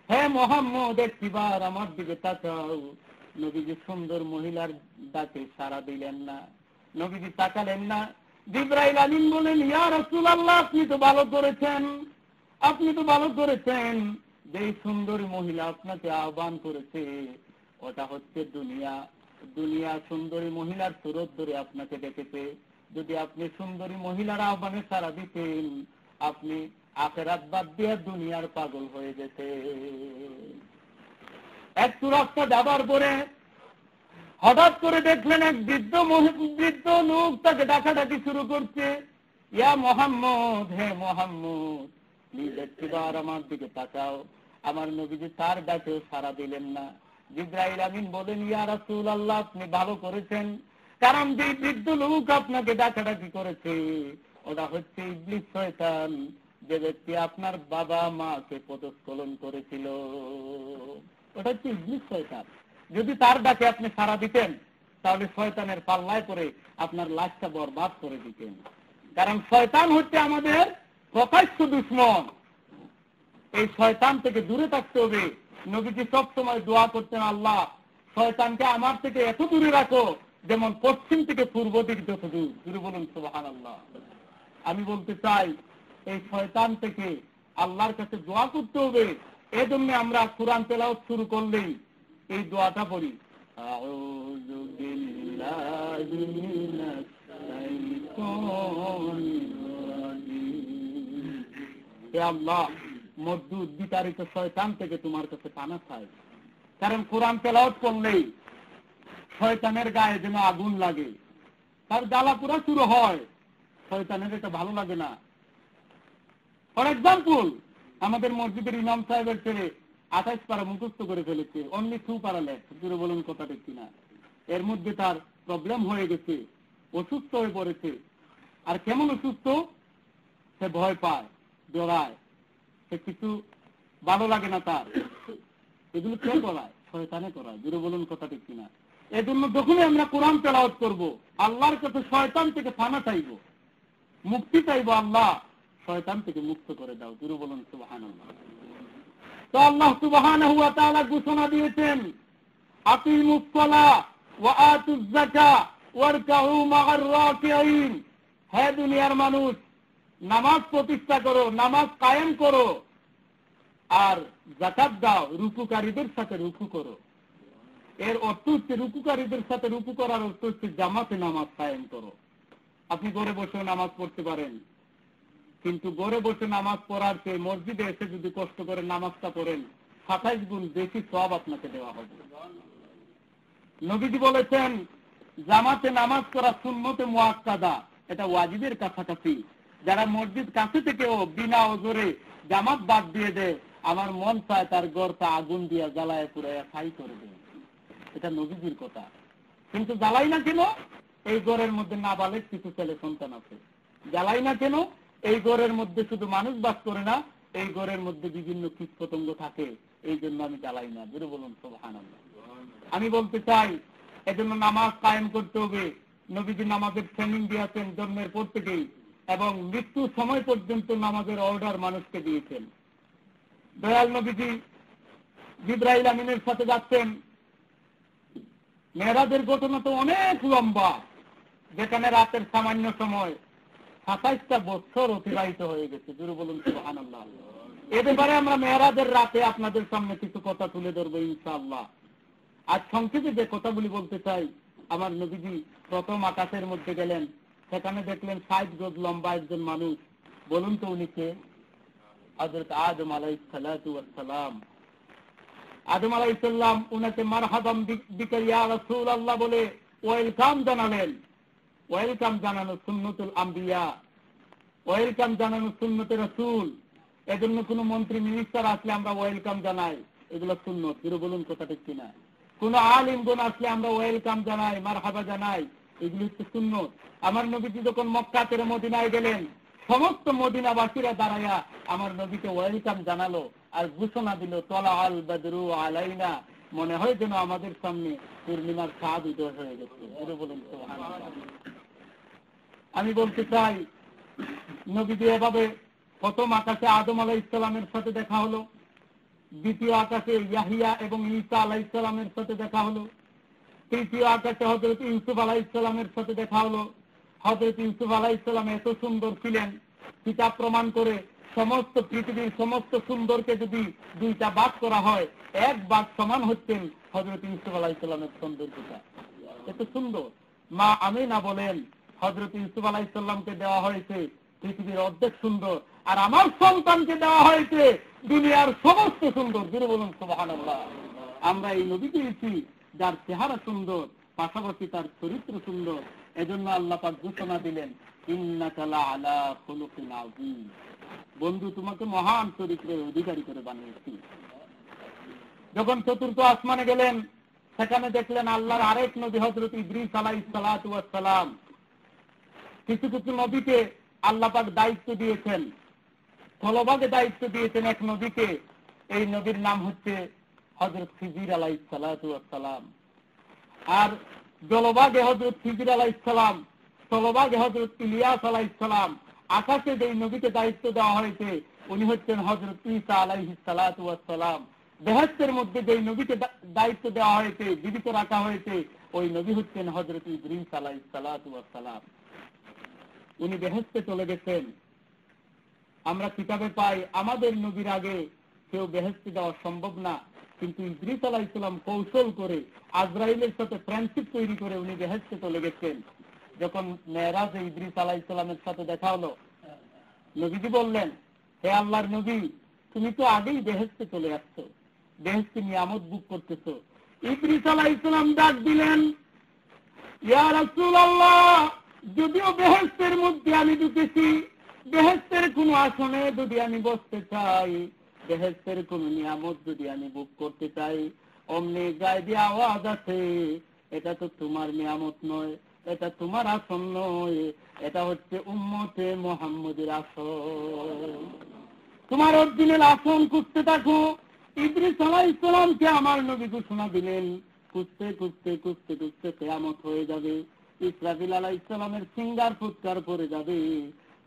S1: হে মোহাম্মদ একটিবার আমার দিকে তাকাও। নবীজি সুন্দর মহিলার ডাকে সাড়া দিলেন না, নবীজি তাকালেন না। জিবরাইল আমিন বলেন, ইয়া রাসূলুল্লাহ, আপনি তো ভালো করেছেন, আপনি তো ভালো করেছেন, যে সুন্দরী মহিলা আপনাকে আহ্বান করেছে ওটা হচ্ছে দুনিয়া। দুনিয়া সুন্দরী মহিলার সুরত ধরে আপনাকে ডেকেছে। যদি আপনি সুন্দরী মহিলার আহ্বানে সাড়া দিতেন, আপনি আখিরাত বাদ দিয়ে দুনিয়ার পাগল হয়ে যেতে। একটু রাস্তা যাবার পরে হঠাৎ করে দেখলেন এক বৃদ্ধ লোক তাকে ডাকাডাকি শুরু করছে, ইয়া মোহাম্মদ, হে মোহাম্মদ, প্লিজ একটিবার আমার দিকে তাকাও। আমার নবীজি তার ডাকেও সাড়া দিলেন না। জিবরাইল আমিন বলেন, ইয়া রাসূলুল্লাহ, আপনি ভালো করেছেন, কারণ যে বৃদ্ধ লোক আপনাকে ডাকাডাকি করেছে ওটা হচ্ছে ইবলিস শয়তান, যে ব্যক্তি আপনার বাবা মাকে পদস্খলন করেছিল, ওটা হচ্ছে ইবলিস শয়তান। যদি তার ডাকে আপনি সাড়া দিতেন তাহলে শয়তানের পাল্লায় পড়ে আপনার লাশটা বরবাদ করে দিতেন। কারণ শয়তান হচ্ছে আমাদের প্রকাশ্য দুশমন, এই শয়তান থেকে দূরে থাকতে হবে। নবীজি সবসময় দোয়া করতেন, আল্লাহ শয়তানকে আমার থেকে এত দূরে রাখো যেমন পশ্চিম থেকে পূর্ব দিক যত দূর। দূরে বলুন সুবহানাল্লাহ। আমি বলতে চাই এই শয়তান থেকে আল্লাহর কাছে দোয়া করতে হবে। এজন্য আমরা কোরআন তেলাওয়াত শুরু করলেই এই দোয়াটা পড়ি, আউযু বিল্লাহি মিনাশ শাইতানির রাজিম। হে আল্লাহ, মজদুদ বিতাড়িত শয়তান থেকে তোমার কাছে পানা চাই। কারণ কোরআন তেলাওয়াত করলেই শয়তানের গায়ে যেন আগুন লাগে, তার জ্বালা পোড়া শুরু হয়, শয়তানের এটা ভালো লাগে না। ফর এক্সাম্পল, আমাদের মসজিদের ইমাম সাহেবের ছেলে 28 পারা মুখস্থ করে ফেলেছে, অনলি 2 পারা লেফট। জুড়ে বলুন কথা ঠিক কিনা? এর মধ্যে তার প্রবলেম হয়ে গেছে, অসুস্থ হয়ে পড়েছে। আর কেমন অসুস্থ? সে ভয় পায়, ডরায়, সে কিছু ভালো লাগে না তার। এগুলো কে করায়? শয়তানে করায়। জুড়ে বলুন কথা ঠিক কিনা? এজন্য যখনই আমরা কোরআন তেলাওয়াত করব, আল্লাহর কাছে শয়তান থেকে ফানা চাইব, মুক্তি চাইব, আল্লাহ শয়তান থেকে মুক্ত করে দাও। জুড়ে বলুন সুবহানাল্লাহ। তো আল্লাহ সুবহানাহু ওয়া তাআলা ঘোষণা দিয়েছেন, আকিমুস সালাহ ওয়া আতুজ যাকাত ওয়ারকাউ মা'আর রাকিঈন। হে দুনিয়ার মানুষ, নামাজ প্রতিষ্ঠা করো, নামাজ কায়েম করো, আর যাকাত দাও, রুকুকারীদের সাথে রুকু করো। এর অর্থ হচ্ছে রুকুকারীদের সাথে রুকু করার অর্থ হচ্ছে জামাতে নামাজ কায়েম করো। আপনি ঘরে বসে নামাজ পড়তে পারেন, কিন্তু ঘরে বসে নামাজ পড়ার চেয়ে মসজিদে এসে যদি কষ্ট করে নামাজটা পড়েন 27 গুণ বেশি সওয়াব আপনাকে দেওয়া হবে। নবীজি বলেছেন, জামাতে নামাজ পড়া সুন্নতে মুআক্কাদা, এটা ওয়াজিবের কাছাকাছি। যারা মসজিদ কাছে থেকেও বিনা ওজরে জামাত বাদ দিয়ে দেয়, আমার মন চায় তার ঘরটা আগুন দিয়ে জ্বালায় পুরাইয়া ছাই করে দেয়। এটা নবীজির কথা। কিন্তু জ্বালাই না কেন? এই ঘরের মধ্যে নাবালেগ কিছু ছেলে সন্তান আছে। জ্বালাই না কেন? এই ঘরের মধ্যে শুধু মানুষ বাস করে না, এই ঘরের মধ্যে বিভিন্ন কীট পতঙ্গ থাকে, এই জন্য আমি জ্বালাই না। বেরো বলুন সুবহানাল্লাহ। আমি বলতে চাই, এজন্য নামাজ কায়েম করতে হবে। নবীজি নামাজের ট্রেনিং দিয়েছেন জন্মের পর থেকেই, এবং মৃত্যুর সময় পর্যন্ত নামাজের অর্ডার মানুষকে দিয়েছেন। দয়াল নবীজি জিবরাইল আমিনের সাথে যাচ্ছেন। মেরাজের ঘটনা তো অনেক লম্বা, যেখানে রাতের সামান্য সময় 27টা বছর অতিবাহিত হয়ে গেছে। জুড়ে বলুন সুবহানাল্লাহ। এ ব্যাপারে আমরা মেরাজের রাতে আপনাদের সামনে কিছু কথা তুলে ধরবো ইনশাআল্লাহ। আজ সংক্ষেপে যে কথাগুলি বলতে চাই, আমার নবীজি প্রথম আকাশের মধ্যে গেলেন, সেখানে দেখলেন 60 গজ লম্বা একজন মানুষ। বলুন তো উনি কে? হযরত আদম আলাইহিস সালাতু ওয়াস সালাম। আদম আলাইহিস সালাম উনাকে মারহাবান বিকা ইয়া রাসূলুল্লাহ বলে ওয়েলকাম জানালেন। ওয়েলকাম জানানো সুন্নতুল আম্বিয়া, ওয়েলকাম জানানো সুন্নতে রাসূল। এজন্য কোনো মন্ত্রী মিনিস্টার আসলে আমরা ওয়েলকাম জানাই, এগুলো সুন্নত। ফিরে বলুন কথা ঠিক কিনা? কোনো আলিম গুণ আসলে আমরা ওয়েলকাম জানাই, মারহাবা জানাই, এগুলো হচ্ছে সুন্নত। আমার নবীজি যখন মক্কা থেকে মদিনায় গেলেন, সমস্ত মদিনাবাসীরা দাঁড়ায়া আমার নবীকে ওয়েলকাম জানালো আর ঘোষণা দিল, তলা আল বদরু আলাইনা, মনে হয় যেন আমাদের সামনে পূর্ণিমার চাঁদ উদয় হয়ে গেছে। বলুন সুবহানাল্লাহ। আমি বলতে চাই, নবীজি এভাবে প্রথম আকাশে আদম আলাইহিস সালামের সাথে দেখা হলো, দ্বিতীয় আকাশে ইয়াহিয়া এবং ঈসা আলাইহিস সালামের সাথে দেখা হলো, তৃতীয় আকাশে হযরত ইউসুফ আলাইহিস সালামের সাথে দেখা হলো। হযরত ইউসুফ আলাইহিস সালাম এত সুন্দর ছিলেন, কিতাব প্রমাণ করে সমস্ত পৃথিবীর সমস্ত সুন্দরকে যদি দুইটা ভাগ করা হয়, এক ভাগ সমান হচ্ছেন হযরত ইউসুফ আলাইহিস সালামের সৌন্দর্যটা। এত সুন্দর। মা আমিনা বলেন, হযরত ইউসুফ আলাইহিস সালামকে দেওয়া হয়েছে পৃথিবীর অর্ধেক সুন্দর, আর আমার সন্তানকে দেওয়া হয়েছে দুনিয়ার সমস্ত সুন্দর। জোরে বলুন সুবহানাল্লাহ। আমরা এই নবী পেয়েছি যার চেহারা সুন্দর, পাশাপাশি তার চরিত্র সুন্দর। এজন্য আল্লাহ পাক ঘোষণা দিলেন, ইন্নাকা লাআলা খুলুকিন আযীম। বন্ধু, তোমাকে মহান চরিত্রের অধিকারী করে বানিয়েছি। যখন চতুর্থ আসমানে গেলেন, সেখানে দেখলেন আল্লাহর আরেক নবী হযরত ইদ্রিস আলাইহিস সালাতু ওয়াস সালাম। কিছু কিছু নবীকে আল্লাহ পাক দায়িত্ব দিয়েছেন, স্থলভাগে দায়িত্ব দিয়েছেন এক নবীকে। এই নবীর নাম হচ্ছে হযরত খিজির আলাইহিস সালাতু ওয়াস সালাম। আর জলভাগে হযরত খিজির আলাইহিস সালাম, স্থলভাগে হযরত ইলিয়াস আলাইহিস সালাম। আকাশে যেই নবীকে দায়িত্ব দেওয়া হয়েছে উনি হচ্ছেন হযরত ঈসা আলাইহিস সালাতু ওয়াস সালাম। বেহেশতের মধ্যে যেই নবীকে দায়িত্ব দেওয়া হয়েছে, জীবিত রাখা হয়েছে, ওই নবী হচ্ছেন হযরত ইদ্রিস আলাইহিস সালাতু ওয়াস সালাম। উনি বেহেশতে চলে গেছেন। আমরা কিতাবে পাই আমাদের নবীর আগে কেউ বেহেশতে যাওয়া সম্ভব না, কিন্তু ইদ্রিস আলাইহিস সালাম কৌশল করে আজরাইলের সাথে ফ্রেন্ডশিপ তৈরি করে উনি বেহেশতে চলে গেছেন। যখন মেরাজে ইদ্রিস আলাইহিস সালামের সাথে দেখা হলো, নবীজি বললেন, হে আল্লাহর নবী, তুমি তো আগেই বেহেশতে চলে আসছো, বেহেশতে নিয়ামত বুক করতেছো। ইদ্রিস আলাইহিস সালাম ডাক দিলেন, ইয়া রাসূলুল্লাহ, যদিও বেহেশতের মধ্যে আমি ঢুকেছি, বেহেশতের কোন আসনে যদি আমি বসতে চাই, বেহেশতের কোন নিয়ামত যদি আমি বুক করতে চাই, অমনি গায়েবী আওয়াজ আছে, এটা তো তোমার নিয়ামত নয়, এটা তোমার আসন নয়, এটা হচ্ছে উম্মতে মুহাম্মদের আসন। তোমার অরিজিনাল আসন খুঁজতে থাকো। ইদ্রিস আলাইহিস সালামকে আমার নবী ঘোষণা দিলেন, খুঁজতে খুঁজতে খুঁজতে খুঁজতে কিয়ামত হয়ে যাবে। ইসরাফিল আলাইহিস সালামের সিঙ্গার ফুৎকার পড়ে যাবে।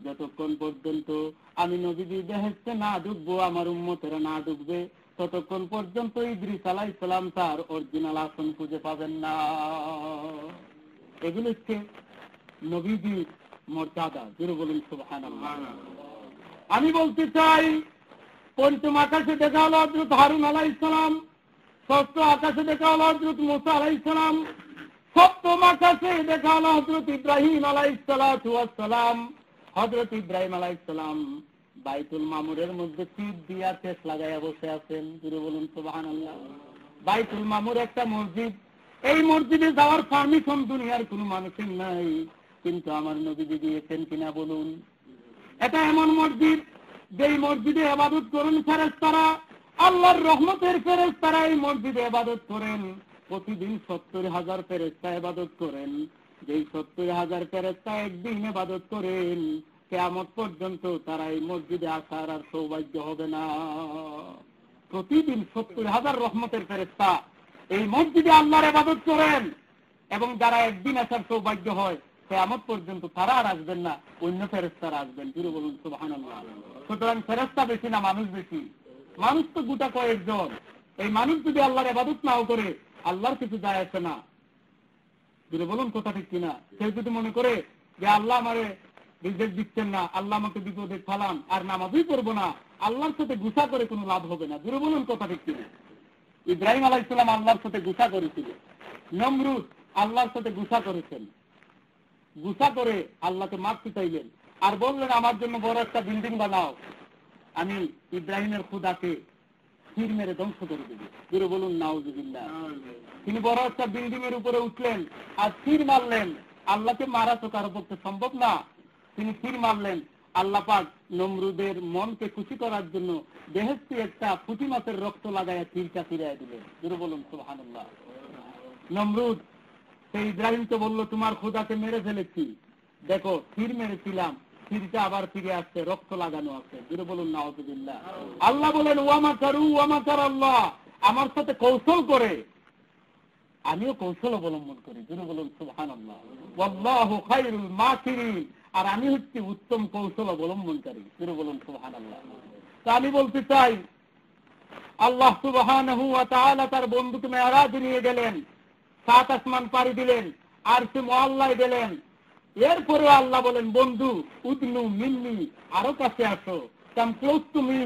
S1: যতক্ষণ পর্যন্ত আমি নবীজি বেহেশতে না ঢুকবো, আমার উম্মতেরা না ঢুকবে, ততক্ষণ পর্যন্ত ইদ্রিস আলাইহিস সালাম তার অরিজিনাল আসন খুঁজে পাবেন না। এগুলো হচ্ছে নবীজির মর্যাদা। জোরে বলুন সুবহানাল্লাহ। আমি বলতে চাই, পঞ্চম আকাশে দেখা হলো হযরত হারুন আলাইহিস সালাম, ষষ্ঠ আকাশে দেখা হলো হযরত মুসা আলাইহিস সালাম, সপ্তম আকাশে দেখা হলো হযরত ইব্রাহিম আলাইহিস সালাতু ওয়াস সালাম। হযরত ইব্রাহিম আলাইহিস সালাম বাইতুল মামুরের মধ্যে তীর দিয়া তেজ লাগাইয়া বসে আছেন। জোরে বলুন সুবহানাল্লাহ। বাইতুল মামুর একটা মসজিদ, এই মসজিদে যাওয়ার পারমিশন দুনিয়ার কোনো মানুষের নাই, কিন্তু আমার নবীজি দিয়েছেন কিনা বলুন। এটা এমন মসজিদ যেই মসজিদে ইবাদত করেন ফেরেশতারা, আল্লাহর রহমতের ফেরেশতারা এই মসজিদে ইবাদত করেন। প্রতিদিন 70,000 ফেরেশতা ইবাদত করেন। যেই 70,000 ফেরেশতা একদিন ইবাদত করেন, কিয়ামত পর্যন্ত তারা এই মসজিদে আসার আর সৌভাগ্য হবে না। প্রতিদিন 70,000 রহমতের ফেরেশতা এই মসজিদে আল্লাহর ইবাদত করেন, এবং যারা একদিন আসার সৌভাগ্য হয়, কিয়ামত পর্যন্ত তারা আর আসবেন না, অন্য ফেরেশতারা আসবেন। জোরে বলুন সুবহানাল্লাহ। সুতরাং ফেরেশতা বেশি না মানুষ বেশি? মানুষ তো গোটা কয়েকজন। এই মানুষ যদি আল্লাহর ইবাদত নাও করে, আল্লাহর কিছু যায় আসে না। জোরে বলুন কথা ঠিক কিনা? কেউ যদি মনে করে যে আল্লাহ আমারে রিজেক্ট দিচ্ছেন না, আল্লাহ আমাকে বিপদে ফালান, আর নামাজই করবো না, আল্লাহর সাথে গুসা করে কোনো লাভ হবে না। জোরে বলুন কথা ঠিক কিনা? ইব্রাহিম আলাইহিস সালাম আল্লাহর সাথে গুসা করেছিল, নমরুদ আল্লাহর সাথে গুসা করেছেন। গুসা করে আল্লাহকে মাফি চাইলেন আর বললেন, আমার জন্য বড় একটা বিল্ডিং বানাও, আমি ইব্রাহিমের খুদাকে তীর মেরে ধ্বংস করে দেব। জোরে বলুন নাউজুবিল্লাহ। তিনি বড় একটা বিল্ডিং এর উপরে উঠলেন আর তীর মারলেন। আল্লাহকে মারা তো কারো পক্ষে সম্ভব না। তিনি তীর মারলেন। আল্লাহ পাক নমরুদের মনকে খুশি করার জন্য বেহেশতি একটা পুঁটি মাছের রক্ত লাগাইয়া তীরটা ফিরাইয়া দিলেন। জোরে বলুন সুবহানাল্লাহ। নমরুদ সেই ইব্রাহিমকে বলল, তোমার খোদাকে মেরে ফেলেছি, দেখো তীর মেরেছিলাম, তীরটা আবার ফিরে আসছে, রক্ত লাগানো আছে। জোরে বলুন নাউজুবিল্লাহ। আল্লাহ বলেন, ওয়া মাকারু ওয়া মাকার আল্লাহ, আমার সাথে কৌশল করে, আমিও কৌশল অবলম্বন করি। জোরে বলুন সুবহানাল্লাহ। ওয়াল্লাহু খায়রুল মাকিরিন, আর আমি হচ্ছি উত্তম কৌশল অবলম্বনকারী। জোরে বলুন সুবহানাল্লাহ। তা আমি বলতে চাই, আল্লাহ সুবহানাহু ওয়া তাআলা তার বন্ধুকে মেরাজ নিয়ে গেলেন, 7 আসমান পাড়ি দিলেন, আর সে মুআল্লায় গেলেন। এরপরে আল্লাহ বলেন, বন্ধু উদনু মিন্নি, আরো কাছে আসো, কাম ক্লোজ টু মি,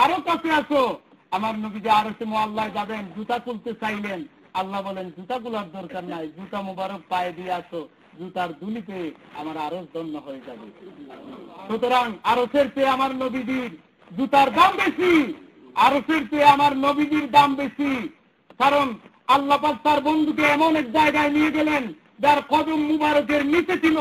S1: আরো কাছে আসো। আমার নবী যে আরো সে মুআল্লায় যাবেন, জুতা খুলতে চাইলেন, আল্লাহ বলেন জুতাগুলোর দরকার নাই, জুতা মুবারক পায়ে দিয়ে আসো, জুতার দুলিতে আমার আরশ ধন্য হয়ে যাবে। সুতরাং আরশের চেয়ে আমার নবীজির জুতার দাম বেশি, আরশের চেয়ে আমার নবীজির দাম বেশি। কারণ আল্লাহ পাক তার বন্ধুকে এমন এক জায়গায় নিয়ে গেলেন যার কদম মুবারকের নিচে ছিল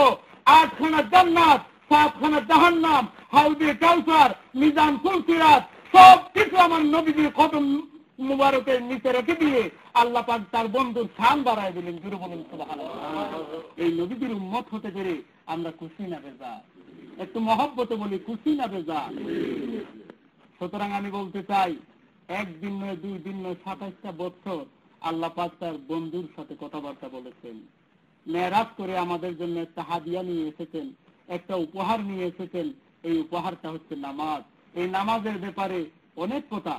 S1: 8খানা জান্নাত, 7খানা জাহান্নাম, হাউজে কাউসার, মিজান ফুলসিরাত, সব কিছু আমার নবীজির কদম মুবারকের নিচে রেখে দিয়ে আল্লাহ পাক তার বন্ধুর শান বাড়ায় দিলেন। জোরে বলুন সুবহানাল্লাহ। এই নবীজির উম্মত হতে পেরে আমরা খুশি না বেজা? একটু মহব্বতে বলি, খুশি না বেজা? সুতরাং আমি বলতে চাই, একদিন নয়, 2 দিন নয়, 27টা বছর আল্লাহ পাক তার বন্ধুর সাথে কথাবার্তা বলেছেন। মেরাজ করে আমাদের জন্য একটা হাদিয়া নিয়ে এসেছেন, একটা উপহার নিয়ে এসেছেন। এই উপহারটা হচ্ছে নামাজ। এই নামাজের ব্যাপারে অনেক কথা,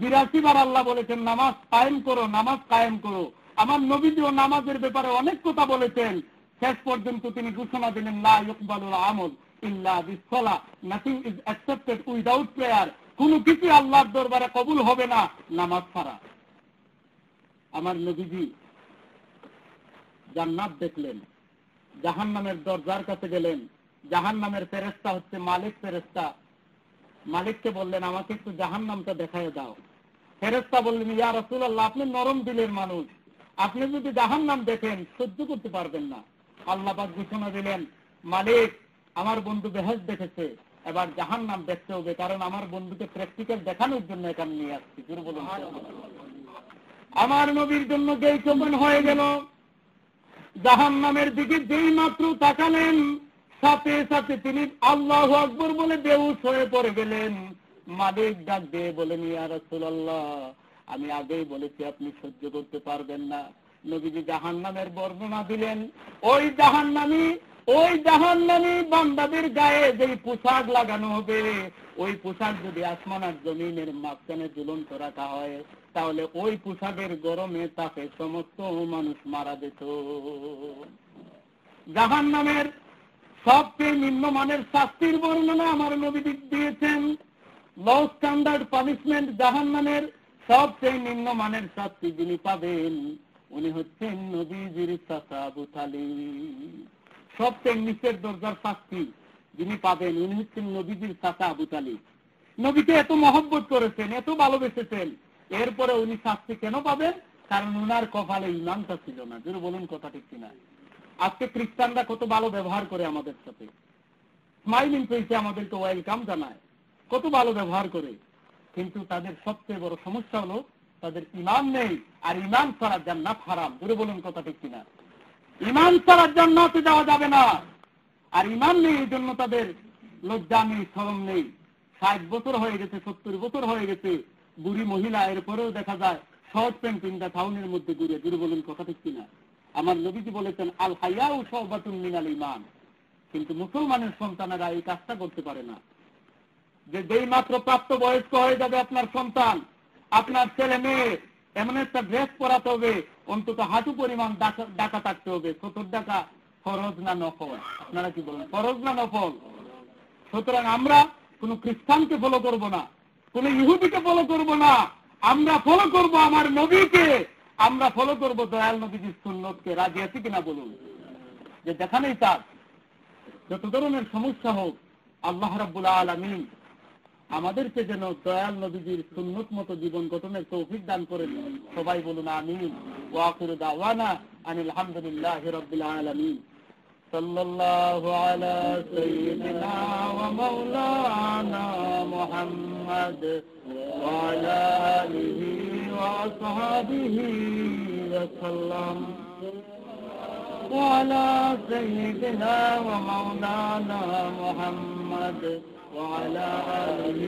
S1: 82 বার আল্লাহ বলেছেন নামাজ কায়েম করো, নামাজ কায়েম করো। আমার নবীজিও নামাজের ব্যাপারে অনেক কথা বলেছেন। শেষ পর্যন্ত তিনি ঘোষণা দিলেন, লা ইকবালুল আমল ইল্লা বিসসালাহ, nothing is accepted without prayer. কোনো কিছু আল্লাহর দরবারে কবুল হবে না নামাজ ছাড়া। আমার নবীজি জান্নাত দেখলেন, জাহান্নামের দরজার কাছে গেলেন। জাহান্নামের ফেরেশতা হচ্ছে মালিক ফেরেশতা। মালিককে বললেন, আমাকে একটু জাহান্নামটা দেখায় দাও। ফেরেশতা বললেন, ইয়া রাসূলুল্লাহ, আপনি নরম দিলের মানুষ, আপনি যদি জাহান্নাম দেখেন সহ্য করতে পারবেন না। আল্লাহ পাক ঘোষণা দিলেন, মালিক আমার বন্ধু বেহেশত দেখেছে, এবার জাহান্নাম দেখতে হবে, কারণ আমার বন্ধুকে প্র্যাকটিক্যাল দেখানোর জন্য এখানে নিয়ে আসছি। জোরে বলুন। আমার নবীর জন্য গেট ওপেন হয়ে গেল। জাহান্নামের দিকে যেই মাত্র তাকালেন, সাথে সাথে তিনি আল্লাহু আকবার বলে বেহুশ হয়ে পড়ে গেলেন। মালিক ডাক দিয়ে বলেন, ইয়া রাসূলুল্লাহ, আমি আগেই বলেছি আপনি সহ্য করতে পারবেন না। নবীজি জাহান্নামের বর্ণনা দিলেন। ওই জাহান্নামী বান্দাদের গায়ে যেই পোশাক লাগানো হবে, ওই পোশাক যদি আসমান আর জমিনের মাঝখানে ঝুলন্ত রাখা হয়, তাহলে ওই পোশাকের গরমে তাপে সমস্ত মানুষ মারা যেত। জাহান্নামের সবচেয়ে নিম্নমানের শাস্তির বর্ণনা আমার নবী দিয়েছেন। লো স্ট্যান্ডার্ড পানিশমেন্ট, জাহান্নামের সবচেয়ে নিম্নমানের শাস্তি যিনি পাবেন উনি হচ্ছেন নবীজির চাচা আবু তালিব। সবচেয়ে নিচের দরজার শাস্তি যিনি পাবেন উনি হচ্ছেন নবীজির চাচা আবু তালিব। নবীকে এত মহব্বত করেছেন, এত ভালোবেসেছেন, এরপরে উনি শাস্তি কেন পাবেন? কারণ উনার কপালে ইমানটা ছিল না। জোরে বলুন, কথা ঠিক কিনা? আজকে খ্রিস্টানরা কত ভালো ব্যবহার করে আমাদের সাথে, স্মাইলিং ফেসে আমাদেরকে ওয়েলকাম জানায়, কত ভালো ব্যবহার করে, কিন্তু তাদের সবচেয়ে বড় সমস্যা হলো তাদের ইমান নেই। আর ইমান ছাড়া জান্নাত হারাম। জোরে বলুন, কথা ঠিক কিনা? ইমান ছাড়া জান্নাতে যাওয়া যাবে না। আর ইমান নেই, এই জন্য তাদের লজ্জা নেই, শরম নেই। 60 বছর হয়ে গেছে, 70 বছর হয়ে গেছে, বুড়ি মহিলা, এরপরেও দেখা যায় শর্ট প্যান্ট পিন্দা টাউনের মধ্যে ঘুরে। জোরে বলুন, কথা ঠিক কিনা? আমার নবীজি বলেছেন, আল হায়াউ শুবাতুন মিনাল ঈমান। কিন্তু মুসলমানের সন্তানেরা এই কাজটা করতে পারে না। যে যেই মাত্র প্রাপ্ত বয়স্ক হয়ে যাবে আপনার সন্তান, আপনার ছেলে মেয়ে, এমন একটা ড্রেস পরাতে হবে, অন্তত হাঁটু পরিমাণ ডাকা থাকতে হবে। 70 টাকা ফরজ না নফল? আপনারা কি বলেন, ফরজ না নফল? সুতরাং আমরা কোন খ্রিস্টানকে ফলো করব না, কোন ইহুদিকে ফলো করব না, আমরা ফলো করব আমার নবীকে, আমরা ফলো করব দয়াল নবীজির সুন্নতকে। রাজি আছি কিনা বলুন? যে যেখানেই তার যত ধরনের সমস্যা হোক, আল্লাহ রাব্বুল আলামিন আমাদেরকে যেন দয়াল নবীজির সুন্নত মতো জীবন গঠনের তৌফিক দান করেন। সবাই বলুন আমিন। ওয়া আখিরু দাওয়ানা আনিল হামদুলিল্লাহি রাব্বিল আলামিন। সাল্লাল্লাহু আলা সাইয়্যিদিনা ওয়া মাওলানা মুহাম্মদ ওয়া আলা আলিহি ওয়া আসহাবিহি ওয়া সাল্লাম। وعلى سيدنا ومولانا محمد وعلى آله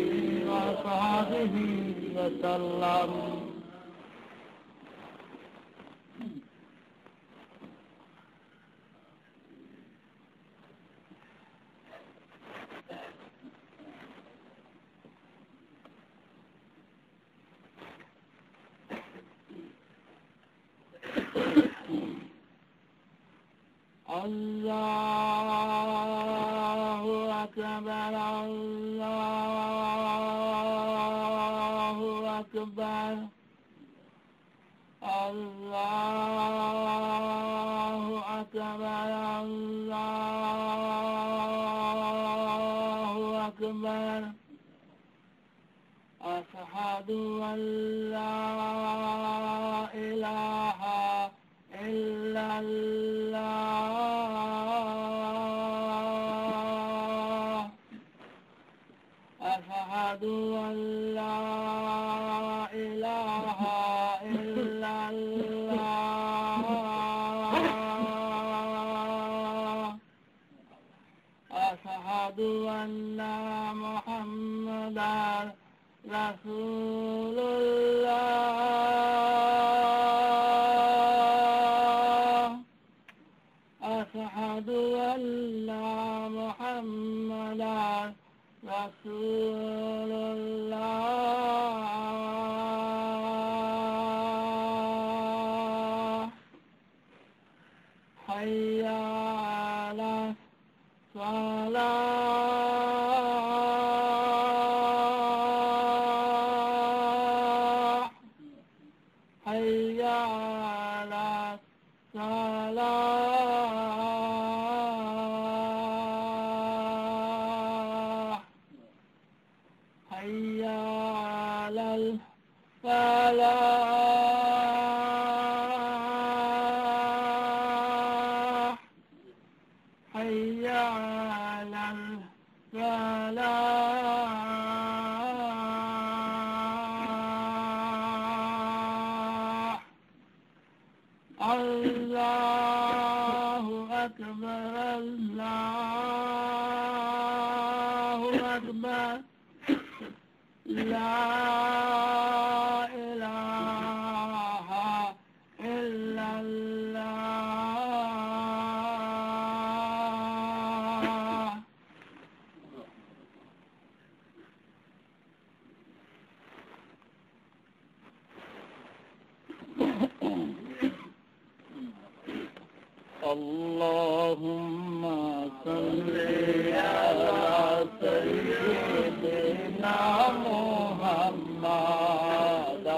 S1: وصحبه وسلم. الله أكبر الله أكبر الله أكبر الله أكبر أشهد أن لا إله إلا الله أشهد أن لا إله إلا الله أشهد أن محمدا رسول الله أشهد أن محمدا رسول الله حي على الصلاة حي على الصلاة حي على الفلاح حي على الفلاح الله أكبر الله أكبر لا إله إلا الله اللهم صل على سيدنا محمد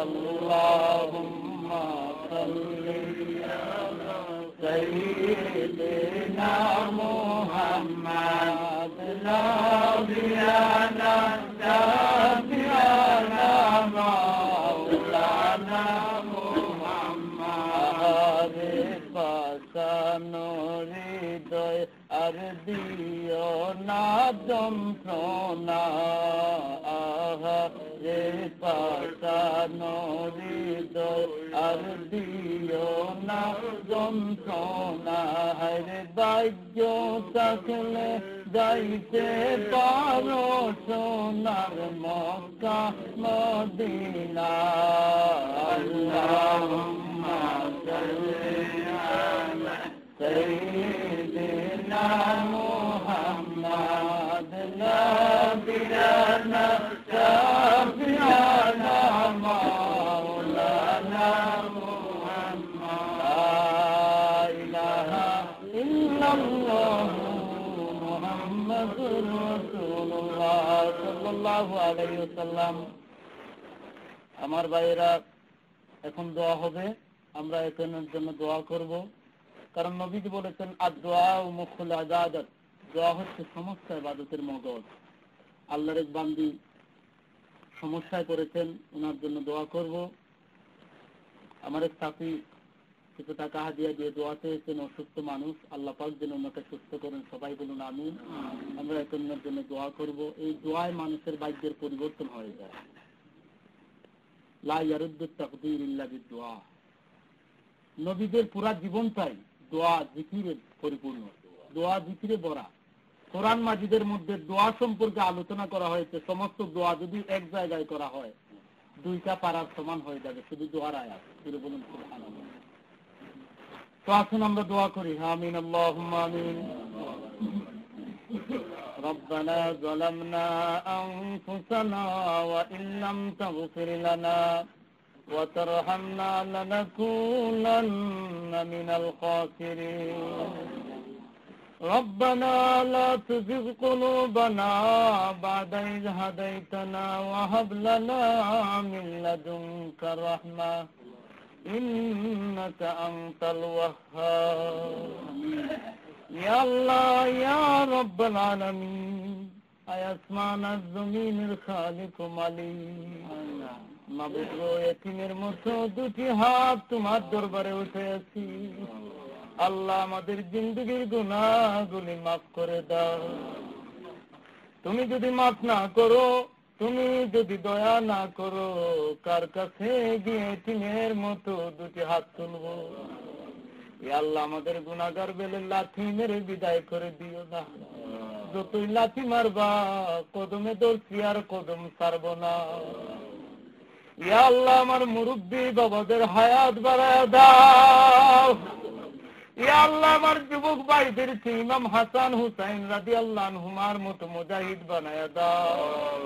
S1: اللهم صل على سيدنا محمد نبينا شفيعنا مولانا محمد হৃদয় আর দিও না যন্ত্রণা আহারে পাশানো হৃদয় আর দিও না যন্ত্রণা হরে বাহ্য থাকলে যাইতে পারো সোনার মক্কা মদিনা আল্লাহুম্মা সাল্লি আলা سيدنا محمد نبينا شفيعنا مولانا محمد لا إله إلا الله محمد رسول الله صلى الله عليه وسلم আমার ভাইরা এখন দোয়া হবে আমরা এখানের জন্য দোয়া করব কারণ নবীজি বলেছেন আদ-দুআ মুখুল ইবাদত দোয়া হচ্ছে সমস্ত ইবাদতের মগজ আল্লাহর এক বান্দি সমস্যায় পড়েছেন ওনার জন্য দোয়া করব আমার এক সাথী কিছু টাকা হাদিয়া দিয়ে দোয়া চেয়েছেন অসুস্থ মানুষ আল্লাহ পাক যেন ওনাকে সুস্থ করেন সবাই বলুন আমিন আমরা এর জন্য দোয়া করব এই দোয়ায় মানুষের ভাগ্যের পরিবর্তন হয়ে যায় লা ইয়ারুদ্দু তাকদীর ইল্লা বিদ-দুআ নবীদের পুরা জীবনটাই দোয়া জিকিরে পরিপূর্ণ দোয়া জিকিরে ভরা কোরআন মাজিদের মধ্যে দোয়া সম্পর্কে আলোচনা করা হয়েছে। সমস্ত দোয়া যদি এক জায়গায় করা হয় 2টা পারার সমান হয়ে যাবে, শুধু দোয়ার আয়াত। বলুন সুবহানাল্লাহ। তো আসুন আমরা দোয়া করি। আমিন, আল্লাহুম্মা আমিন। ربنا ظلمنا أنفسنا وإن لم تغفر لنا وترحمنا لنكونن من الخاسرين ربنا لا تزغ قلوبنا بعد إذ هديتنا وهب لنا من لدنك رحمة إنك أنت الوهاب يا الله يا رب العالمين أسمان الزمين الخالق মালিক মাবুদ গো, এতিমের মতো দুটি হাত তোমার দরবারে উঠে আছি। আল্লাহ আমাদের জিন্দেগীর গুনাহগুলি মাফ করে দাও। তুমি যদি মাফ না করো, তুমি যদি দয়া না করো, কার কাছে গিয়ে এতিমের মতো দুটি হাত তুলবো? আল্লাহ আমাদের গুনাহগার বেলে লাথি মেরে বিদায় করে দিও না। যতই লাথি মারবা কদমে ধরছি আর কদম ছাড়ব না। ইয়া আল্লাহ আমার মুরব্বী বাবাদের হায়াত বাড়ায় দাও। ইয়া আল্লাহ আমার যুবক ভাইদেরকে ইমাম হাসান হুসাইন রাদিয়াল্লাহু আনহুমার মতো মুজাহিদ বানায়া দাও।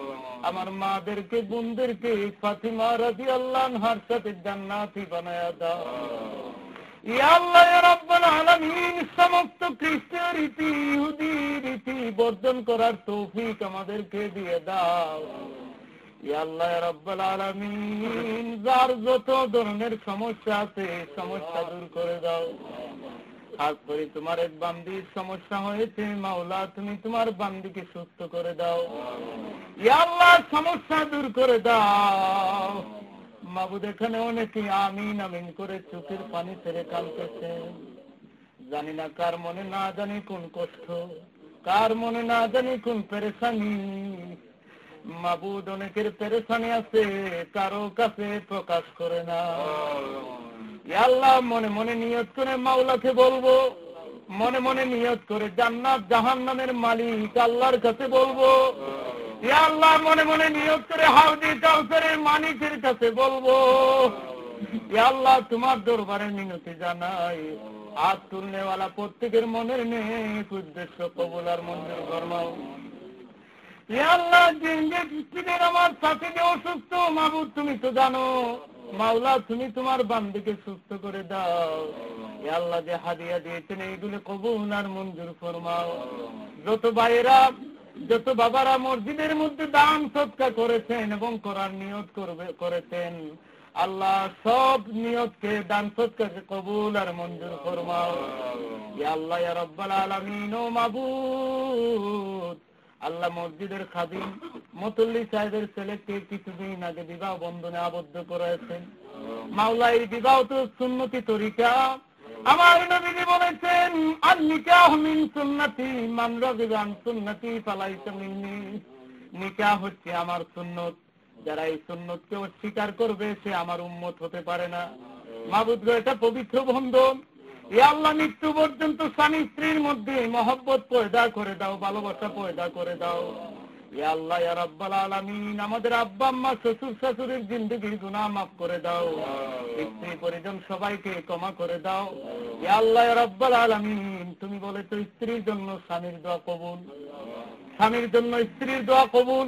S1: আমার মাদেরকে বোনদেরকে ফাতিমা রাদিয়াল্লাহু আনহার সাথে জান্নাতি বানায়া দাও। ইয়া আল্লাহ ইয়া রাব্বুল আলামিন সমস্ত খ্রিস্টান রীতি ইহুদি রীতি বর্জন করার তৌফিক আমাদেরকে দিয়ে দাও। ইয়া আল্লাহ ইয়া রাব্বুল আলামিন যার যত ধরনের সমস্যা আছে সমস্যা দূর করে দাও। খাস করে তোমার এক বান্দির সমস্যা হয়েছে মাওলা, তুমি তোমার বান্দিকে সুস্থ করে দাও। ইয়া আল্লাহ সমস্যা দূর করে দাও। মাবুদ এখানে অনেকে আমিন আমিন করে চোখের পানি ছেড়ে কাঁদতেছে। জানি না কার মনে না জানি কোন কষ্ট, কার মনে না জানি কোন পেরেশানি। মাবুদ অনেকের পেরেশানি আছে, কারো কাছে প্রকাশ করে না। ইয়া আল্লাহ মনে মনে নিয়ত করে মাওলাকে বলবো, মনে মনে নিয়ত করে জান্নাত জাহান্নামের মালিক আল্লাহর কাছে বলবো। ইয়া আল্লাহ মনে মনে নিয়ত করে হাউজে কাউসারের মালিকের কাছে বলবো। ইয়া আল্লাহ তোমার দরবারে মিনতি জানাই, হাত তুলনেওয়ালা প্রত্যেকের মনের নেক উদ্দেশ্য কবুল আর মঞ্জুর ফরমাও। ইয়া আল্লাহ যে আমার সাথে যে অসুস্থ মাবুদ তুমি তো জানো, মাওলা তুমি তোমার বান্দিকে সুস্থ করে দাও। ইয়া আল্লাহ যে হাদিয়া দিয়েছেন এইগুলো কবুল আর মঞ্জুর ফরমাও। যত ভাইয়েরা যত বাবারা মসজিদের মধ্যে দান সদকা করেছেন এবং করার নিয়ত করেছেন, আল্লাহ সব নিয়তকে দান সদকাকে কবুল আর মঞ্জুর ফরমাও। ইয়া আল্লাহ ইয়া রাব্বুল আলামিন ও মাবুদ, আল্লাহ মসজিদের খাদিম মতুল্লি সাহেবের ছেলেকে কিছুদিন আগে বিবাহ বন্ধনে আবদ্ধ করেছেন। মাওলা এই বিবাহ তো সুন্নতি তরিকা, আমার নবীজি বলেছেন আন নিকাহ মিন সুন্নতি মান রাগিবা আন সুন্নতি ফালাইসা মিন্নি। নিকাহ হচ্ছে আমার সুন্নত, যারা এই সুন্নতকে অস্বীকার করবে সে আমার উম্মত হতে পারে না। মাবুদ গো এটা পবিত্র বন্ধন। ইয়া আল্লাহ মৃত্যু পর্যন্ত স্বামী স্ত্রীর মধ্যে মহব্বত পয়দা করে দাও, ভালোবাসা পয়দা করে দাও। ইয়া আল্লাহ ইয়া রাব্বুল আলামিন আমাদের আব্বা আম্মা শ্বশুর শাশুড়ির জিন্দেগির গুনাহ মাফ করে দাও, স্ত্রী পরিজন সবাইকে ক্ষমা করে দাও। ইয়া আল্লাহ ইয়া রাব্বুল আলামিন তুমি বলেছো স্ত্রীর জন্য স্বামীর দোয়া কবুল, স্বামীর জন্য স্ত্রীর দোয়া কবুল।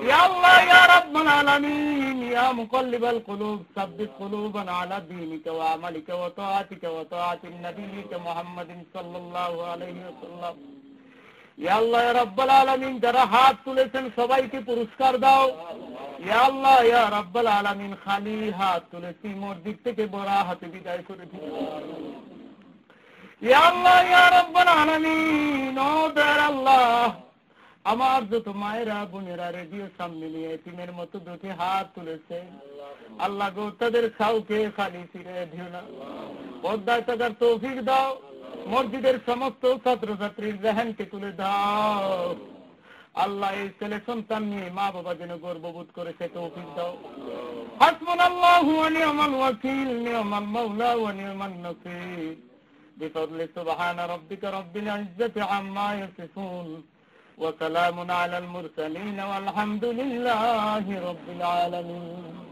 S1: ইয়া আল্লাহ ইয়া রাব্বুল আলামিন ইয়া মুকাল্লিবাল কুলুব সাব্বিত কুলুবানা আলা দীনিকা ওয়া আমালিকা ওয়া তাআতিকা ওয়া তাআতিন নবিয়্যিকা মুহাম্মাদিন সাল্লাল্লাহু আলাইহি ওয়াসাল্লাম। ইয়া আল্লাহ ইয়া রাব্বুল আলামিন যারা হাত তুলেছেন সবাইকে পুরস্কার দাও। ইয়া আল্লাহ ইয়া রাব্বুল আলামিন খালি হাত তুলেছি মসজিদ থেকে বড় হাতে বিদায় করে দিও। ইয়া আল্লাহ ইয়া রাব্বুল আলামিন ও দয়ার আল্লাহ, আমার যত মায়েরা বোনেরা রেডিও সামনে নিয়ে এতিমের মতো দুটি হাত তুলেছে, আল্লাহ গো তাদের কাউকে খালি ফিরে দিও না, পর্দায় থাকার তৌফিক দাও। মসজিদের সমস্ত ছাত্রছাত্রীর রেহানকে তুলে দাও। আল্লাহ এই ছেলে সন্তান নিয়ে মা বাবা যেন গর্ববোধ করে সে তৌফিক দাও। হাসবুনাল্লাহু ওয়া নি'মাল ওয়াকিল, নি'মাল মাওলা ওয়া নি'মান নাসির। بفضل سبحان ربك رب العزة عما يصفون وسلام على المرسلين والحمد لله رب العالمين.